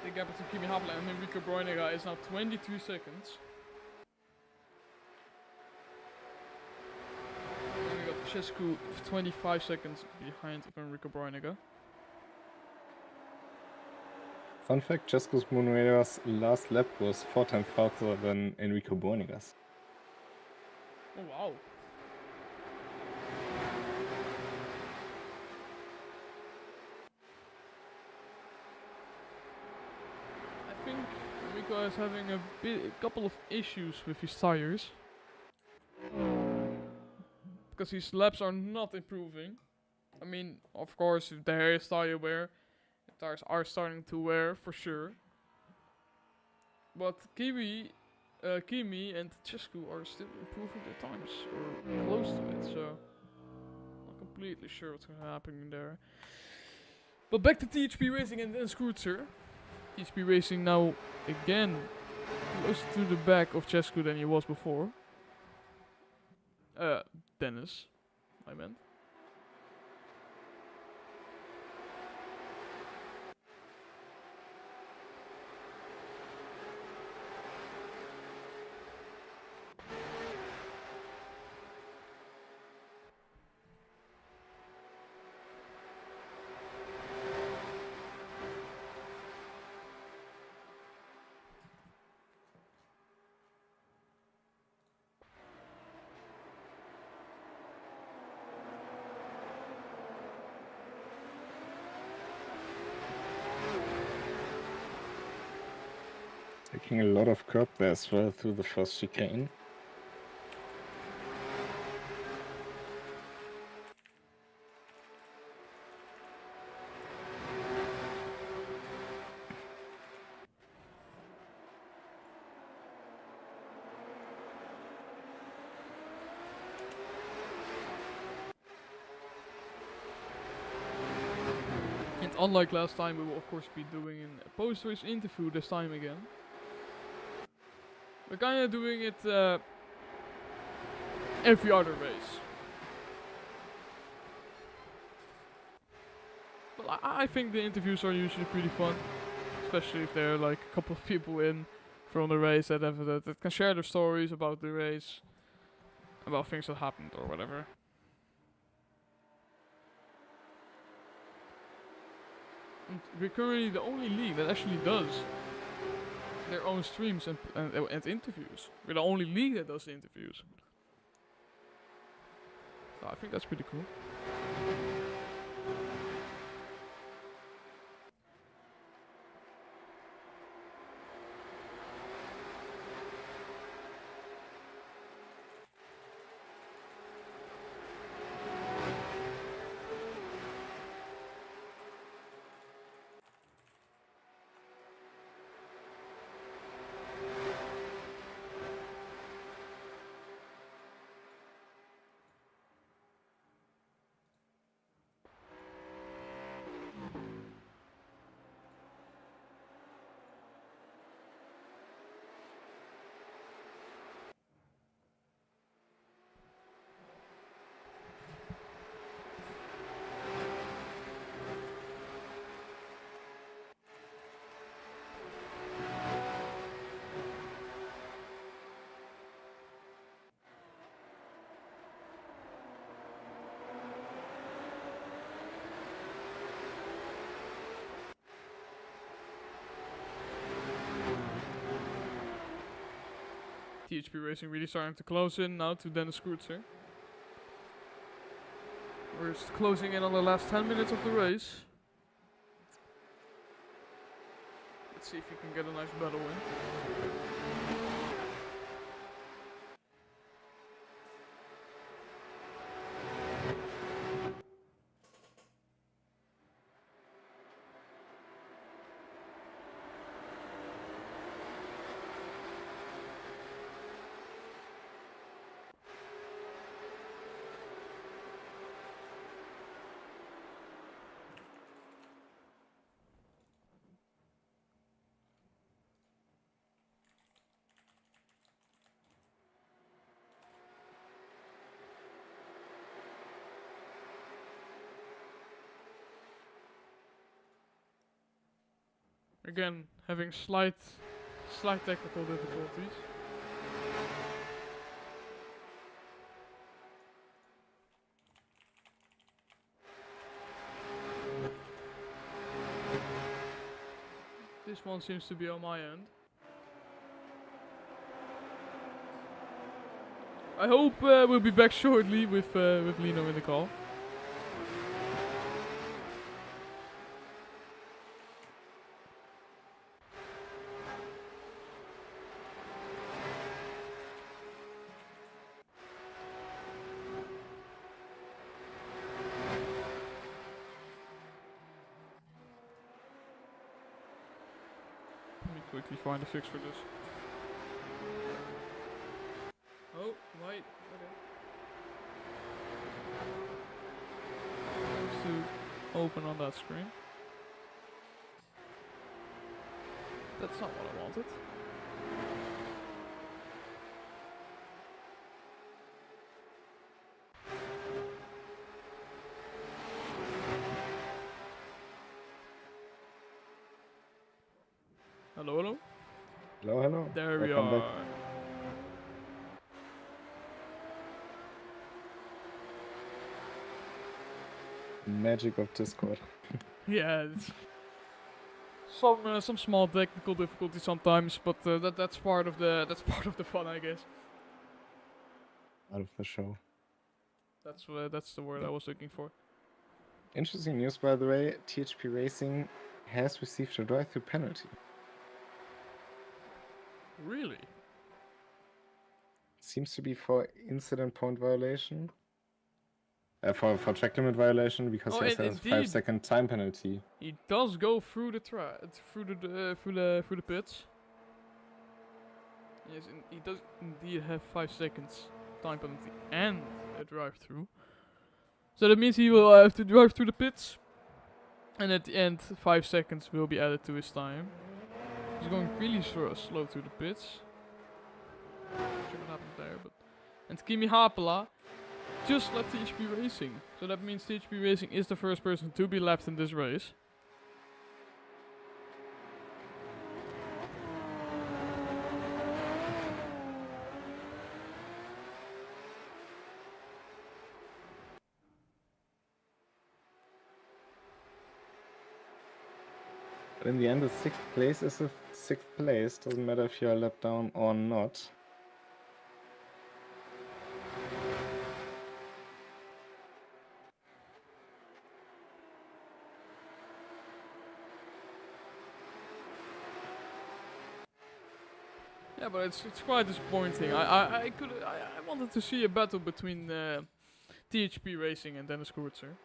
The gap between Kimi Hapla and Enrico Bräuniger is now 23 seconds. And we got Chescu 25 seconds behind of Enrico Bräuniger. Fun fact, Chescu Munuera's last lap was 4 times faster than Enrico Bräuniger's. Oh wow. I think Enrico is having a couple of issues with his tires. Because his laps are not improving. I mean, of course, if there is tire wear, the tires are starting to wear for sure. But Kimi and Chescu are still improving their times, or close to it, so not completely sure what's going to happen there. But back to THP Racing and Dennis Kruijser. THP Racing now again closer to the back of Chescu than he was before. Dennis, I meant. Taking a lot of curb there as well through the first chicane. And unlike last time, we will of course be doing a post-race interview this time again. We're kinda doing it every other race. But I think the interviews are usually pretty fun. Especially if there are like a couple of people in from the race that can share their stories about the race. About things that happened or whatever. And we're currently the only league that actually does their own streams and interviews. We're the only league that does the interviews. So I think that's pretty cool. THP Racing really starting to close in now to Dennis Kreutzer. We're just closing in on the last 10 minutes of the race. Let's see if we can get a nice battle win. Again, having slight technical difficulties. This one seems to be on my end. I hope we'll be back shortly with Lino in the call. Quickly find a fix for this. Oh, wait. Okay. Just to open on that screen. That's not what I wanted. Hello, hello. Hello, hello. There we Welcome are. back. Magic of Discord. Yeah, it's some small technical difficulties sometimes, but that's part of the fun, I guess. Out of the show. That's the word I was looking for. Interesting news, by the way. THP Racing has received a drive-through penalty. Really? Seems to be for incident point violation. For track limit violation, because Oh, he has a indeed. 5-second time penalty. He does go through the through the pits. Yes, he does indeed have 5 seconds time penalty and a drive-through. So that means he will have to drive through the pits, and at the end 5 seconds will be added to his time. He's going really slow through the pits. Not sure what happened there, but and Kimi Haapala just left THP Racing. So that means THP Racing is the first person to be left in this race. But in the end, the 6th place is the 6th place. Doesn't matter if you're a lap down or not. Yeah, but it's quite disappointing. I wanted to see a battle between THP Racing and Dennis Kurtzer.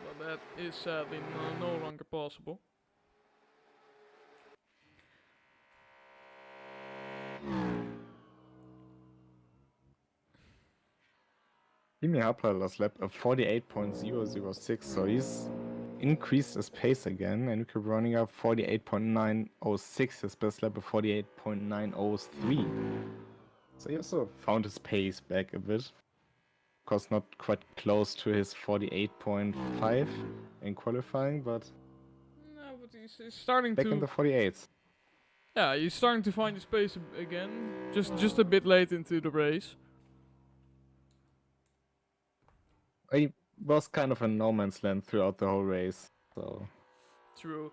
But that is sadly no longer possible. Kimi Haapala last lap of 48.006, so he's increased his pace again. Enrico Bräuniger 48.906, his best lap of 48.903. So he also found his pace back a bit. Of course, not quite close to his 48.5 in qualifying, but No, but he's starting back to. in the 48s. Yeah, he's starting to find his pace again. Just a bit late into the race. He was kind of in no man's land throughout the whole race, so. True.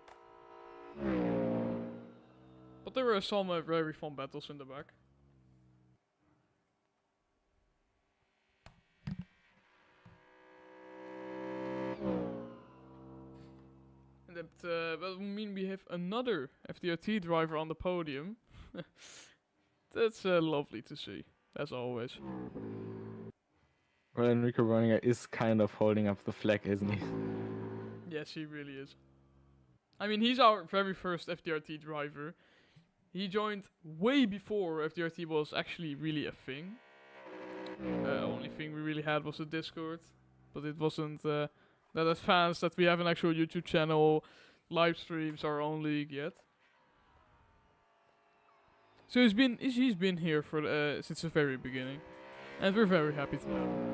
But there were some very fun battles in the back. And that will mean we have another FDRT driver on the podium. That's lovely to see, as always. Well, Enrico Bräuniger is kind of holding up the flag, isn't he? Yes, he really is. I mean, he's our very first FDRT driver. He joined way before FDRT was actually really a thing. Only thing we really had was the Discord, but it wasn't that advanced that we have an actual YouTube channel, live streams, our own league yet. So he's been here for since the very beginning, and we're very happy to have him.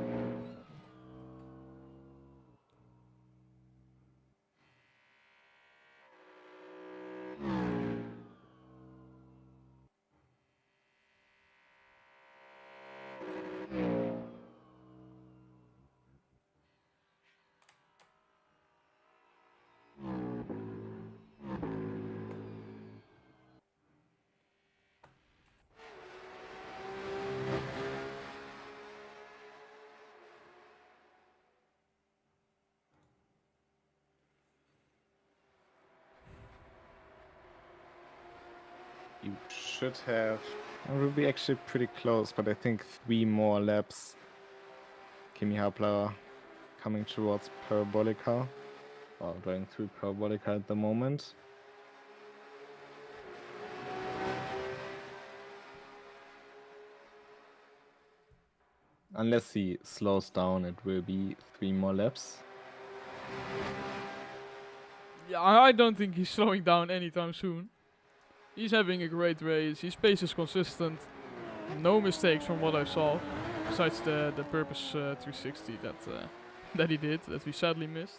You should have. It will be actually pretty close, but I think 3 more laps. Kimi Haapala coming towards Parabolica, or going through Parabolica at the moment. Unless he slows down, it will be 3 more laps. Yeah, I don't think he's slowing down anytime soon. He's having a great race. His pace is consistent. No mistakes from what I saw. Besides the purpose 360 that he did, that we sadly missed.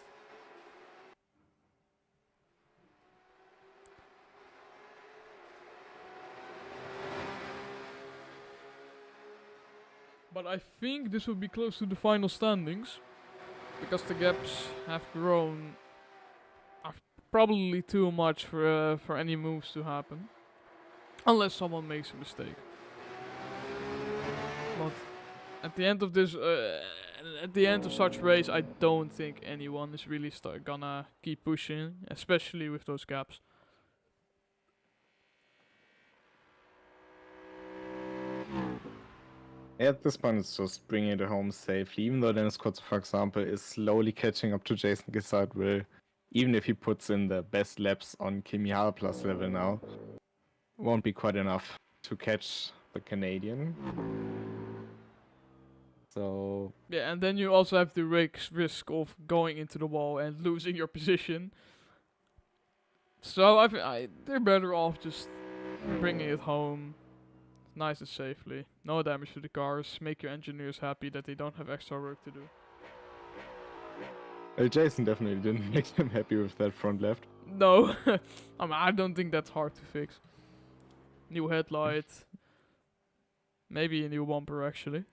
But I think this will be close to the final standings, because the gaps have grown probably too much for any moves to happen, unless someone makes a mistake. But at the end of this, at the end of such race, I don't think anyone is really gonna keep pushing, especially with those gaps. At this point, it's just bringing it home safely. Even though Dennis Kotze, for example, is slowly catching up to Jason Gissart, even if he puts in the best laps on Kimi Halpla's level now, won't be quite enough to catch the Canadian. So yeah, and then you also have the risk of going into the wall and losing your position. So they're better off just bringing it home nice and safely. No damage to the cars. Make your engineers happy that they don't have extra work to do. Jason definitely didn't make him happy with that front left. No, I don't think that's hard to fix. New headlight. Maybe a new bumper actually.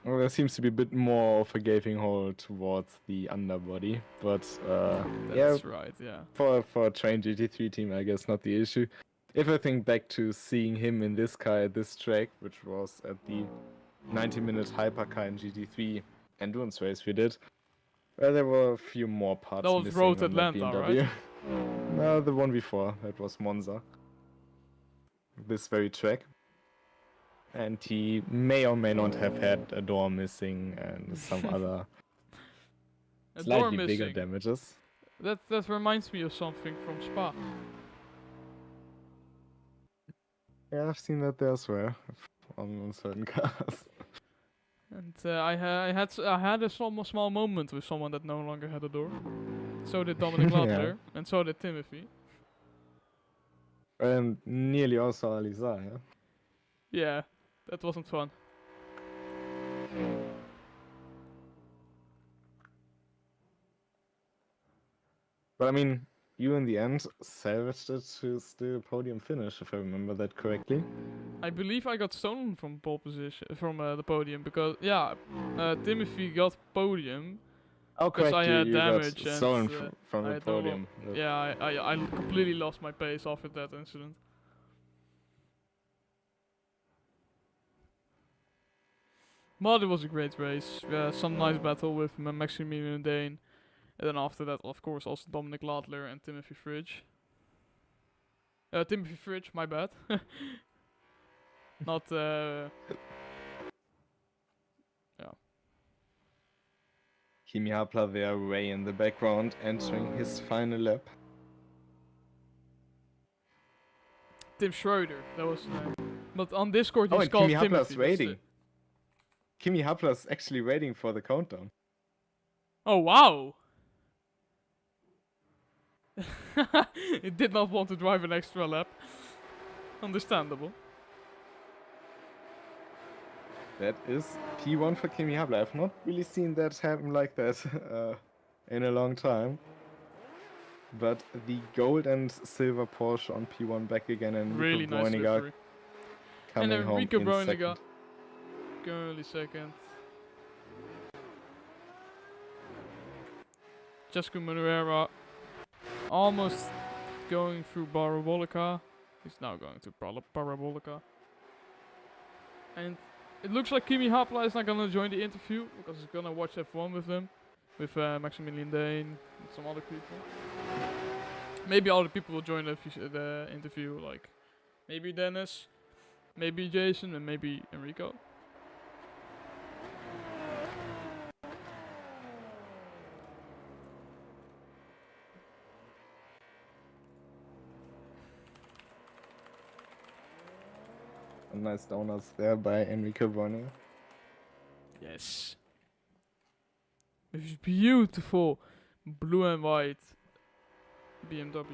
Well, there seems to be a bit more of a gaping hole towards the underbody, but That's right, yeah. For a trained GT3 team, I guess not the issue. If I think back to seeing him in this car at this track, which was at the 90-minute hypercar in GT3 endurance race we did, there were a few more parts that was missing Road on Atlanta, that BMW. right? No, the one before, that was Monza. This very track. And he may or may not have had a door missing and some other slightly bigger damages. That reminds me of something from Spa. Yeah, I've seen that there as well on certain cars. And I had a small moment with someone that no longer had a door. So did Dominic Ladler, and so did Timothy. And nearly also Alisa, yeah? Yeah, that wasn't fun. But I mean, you in the end salvaged it to still podium finish, if I remember that correctly. I believe I got stolen from pole position, from the podium, because Timothy got podium. Oh, because I had damage got stolen and from the podium. Yeah, I completely lost my pace after that incident. But it was a great race. Some nice battle with Maximilian Dane. And then after that, of course, also Dominic Ladler and Timothy Fridge. Timothy Fridge, my bad. Not, yeah. Kimi Hapla there way in the background, entering his final lap. Tim Schroeder, that was his name. But on Discord he's called Kimi Timothy. Hapla's waiting. Kimi Hapla's actually waiting for the countdown. Oh wow! He did not want to drive an extra lap. Understandable. That is P1 for Kimi Hapla. I've not really seen that happen like that in a long time. But the gold and silver Porsche on P1 back again, and Really Enrico nice Bräuniger livery. coming And home Enrico in Bräuniger second. currently second. Jessica Manuera almost going through Parabolica. He's now going to Parabolica. And it looks like Kimi Hapla is not gonna join the interview because he's gonna watch F1 with them, with Maximilian Dane and some other people. Maybe other people will join the interview, like maybe Dennis, maybe Jason, and maybe Enrico. Nice donuts there by Enrico Bräuniger. Yes. It's beautiful blue and white BMW.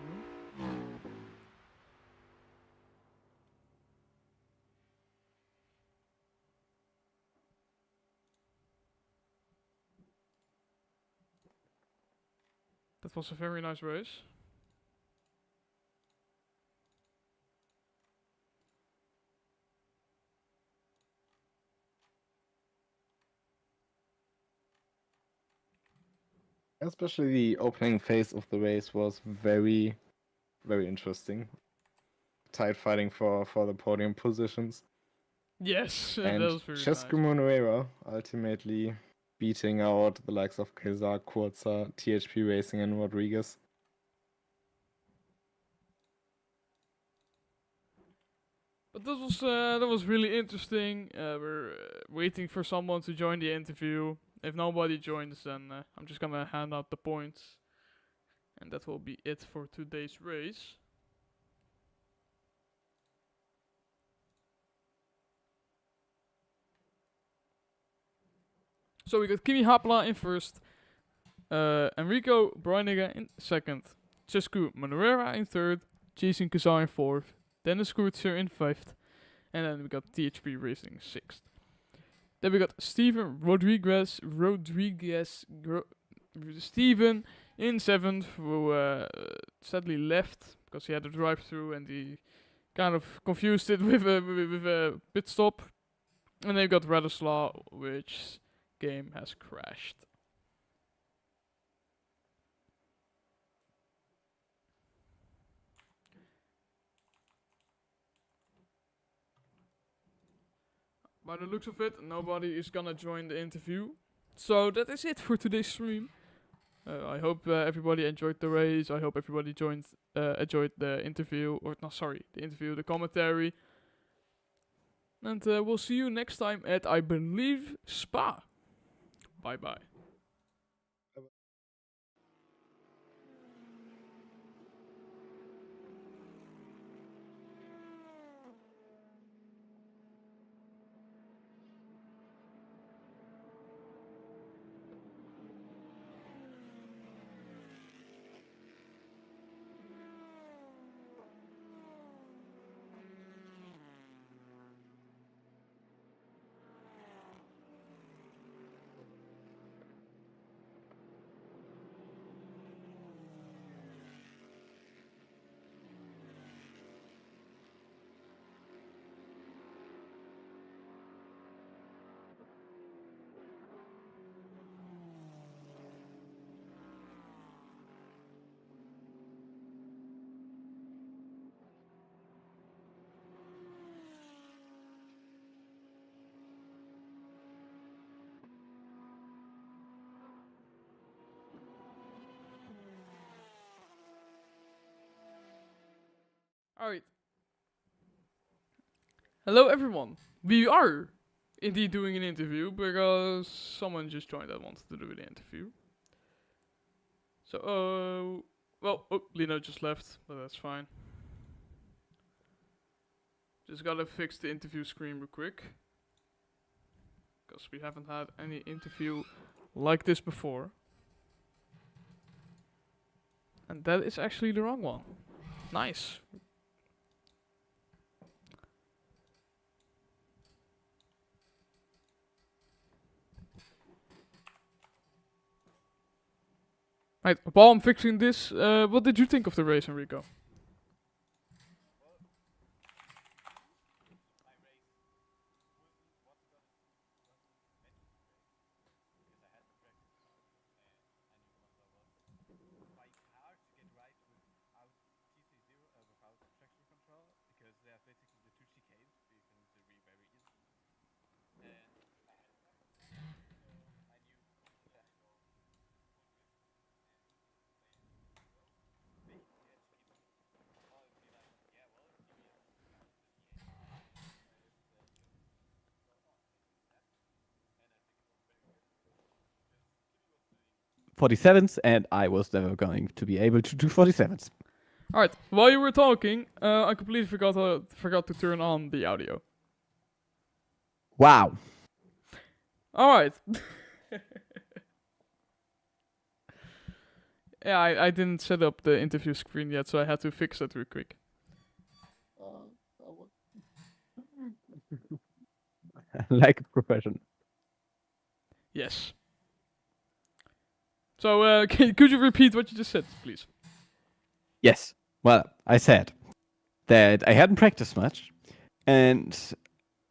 That was a very nice race. Especially the opening phase of the race was very, very interesting. Tight fighting for the podium positions. Yes, And that was very Cesco nice. Monuera ultimately beating out the likes of Cesar, Kurza, THP Racing, and Rodriguez. But that was really interesting. We're waiting for someone to join the interview. If nobody joins, then I'm just gonna hand out the points, and that will be it for today's race. So we got Kimi Hapla in first, Enrico Bräuniger in second, Cescu Manuera in third, Jason Kazar in fourth, Dennis Kurtzer in fifth, and then we got THP Racing sixth. Then we got Steven Steven in seventh, who sadly left because he had a drive-through and he kind of confused it with a pit stop. And then we got Radoslaw, which game has crashed. By the looks of it, nobody is gonna join the interview. So that is it for today's stream. I hope everybody enjoyed the race. I hope everybody enjoyed the interview. The commentary. And we'll see you next time at, I believe, Spa. Bye bye. Alright. Hello everyone. We are indeed doing an interview because someone just joined that wanted to do the interview. So, Lino just left, but that's fine. Just gotta fix the interview screen real quick. Because we haven't had any interview like this before. And that is actually the wrong one. Nice. Right, while I'm fixing this, what did you think of the race, Enrico? .47s, and I was never going to be able to do 47s. Alright, while you were talking, I completely forgot to turn on the audio. Wow. Alright. Yeah, I didn't set up the interview screen yet, so I had to fix that real quick. Like a professional. Yes. So, could you repeat what you just said, please? Yes. Well, I said that I hadn't practiced much, and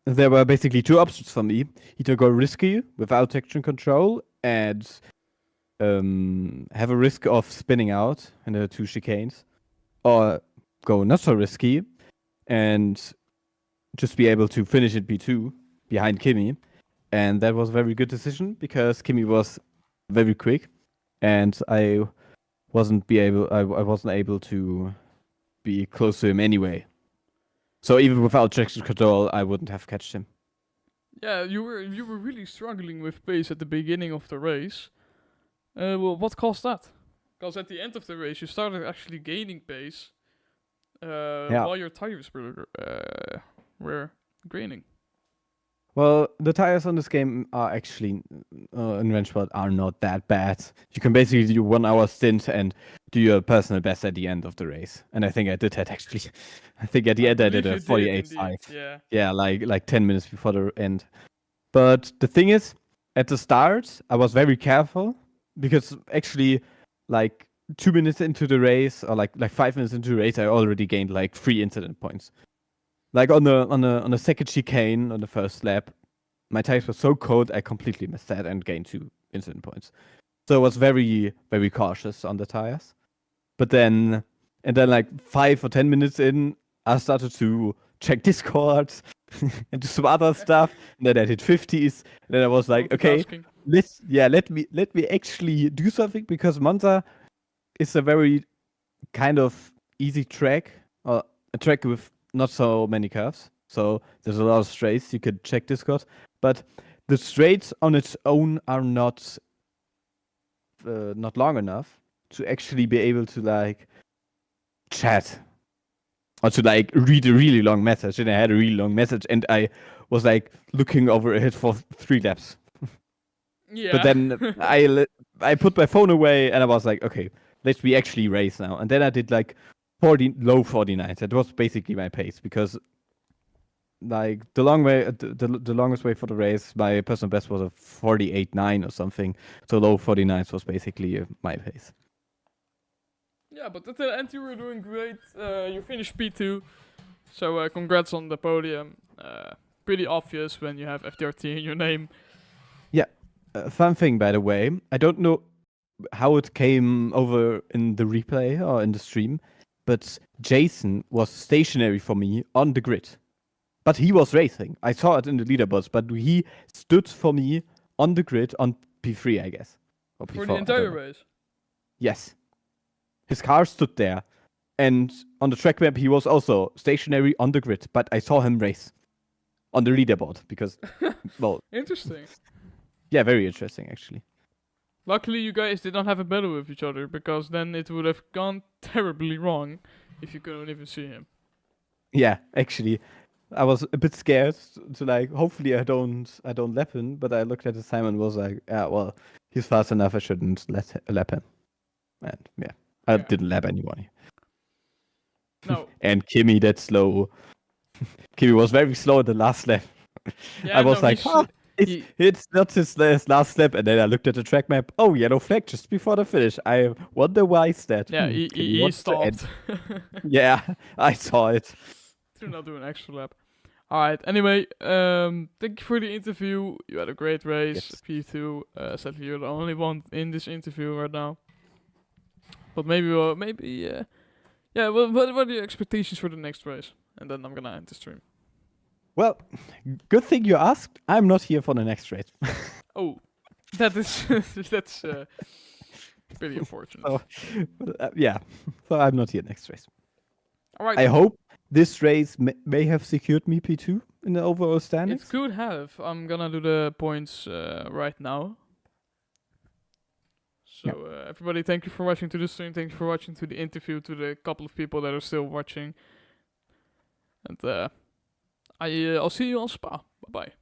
there were basically two options for me. Either go risky without traction control and have a risk of spinning out in the two chicanes, or go not so risky and just be able to finish it P2 behind Kimi. And that was a very good decision because Kimi was very quick. And I wasn't able to be close to him anyway. So even without traction control, I wouldn't have catched him. Yeah, you were really struggling with pace at the beginning of the race. Well, what caused that? Because at the end of the race, you started actually gaining pace while your tires were graining. Well, the tires on this game are actually in Rennsport are not that bad. You can basically do 1 hour stint and do your personal best at the end of the race. And I think I did that actually. I think at the end I did a 48.5. Yeah. Yeah, like 10 minutes before the end. But the thing is, at the start, I was very careful because actually, like 2 minutes into the race or like 5 minutes into the race, I already gained like 3 incident points. Like on the second chicane on the first lap, my tires were so cold I completely missed that and gained 2 incident points. So I was very, very cautious on the tires. But then like 5 or 10 minutes in, I started to check Discord and do some other stuff. And then I did 50s. And then I was like, okay, let me actually do something, because Monza is a very kind of easy track, or a track with not so many curves. So there's a lot of straights. You could check Discord, but the straights on its own are not long enough to actually be able to like chat or to like read a really long message. And I had a really long message, and I was like looking over it for 3 laps. Yeah. But then I put my phone away and I was like, okay, let's be actually race now. And then I did like low 49s. That was basically my pace, because like the longest way for the race, my personal best was a 48.9 or something. So low 49s was basically my pace. Yeah, but at the end you were doing great. You finished P2, so congrats on the podium. Pretty obvious when you have FDRT in your name. Yeah, fun thing, by the way, I don't know how it came over in the replay or in the stream, but Jason was stationary for me on the grid. But he was racing. I saw it in the leaderboards, but he stood for me on the grid on P3, I guess. Or P4, For the entire race? Yes. His car stood there. And on the track map, he was also stationary on the grid, but I saw him race on the leaderboard because, well... Interesting. Yeah, very interesting, actually. Luckily, you guys did not have a battle with each other, because then it would have gone terribly wrong if you couldn't even see him. Yeah, actually, I was a bit scared to like. Hopefully, I don't lap him. But I looked at the time and was like, yeah, well, he's fast enough. I shouldn't lap him. And yeah, I didn't lap anyone. No. And Kimi, that's slow. Kimi was very slow in the last lap. Yeah, I was like, it's not his last lap. And then I looked at the track map. Oh, yellow flag just before the finish. I wonder why is that? Yeah, he stopped. Yeah, I saw it. Do not do an extra lap. Alright, anyway, thank you for the interview. You had a great race. Yes. P2. Sadly, you're the only one in this interview right now. But maybe, what are your expectations for the next race? And then I'm gonna end the stream. Well, good thing you asked. I'm not here for the next race. Oh, that's pretty unfortunate. Yeah, so I'm not here next race. Alright. I hope this race may have secured me P2 in the overall standings. It could have. I'm gonna do the points right now. So everybody, thank you for watching to the stream. Thank you for watching to the interview, to the couple of people that are still watching. And I'll see you on Spa. Bye bye.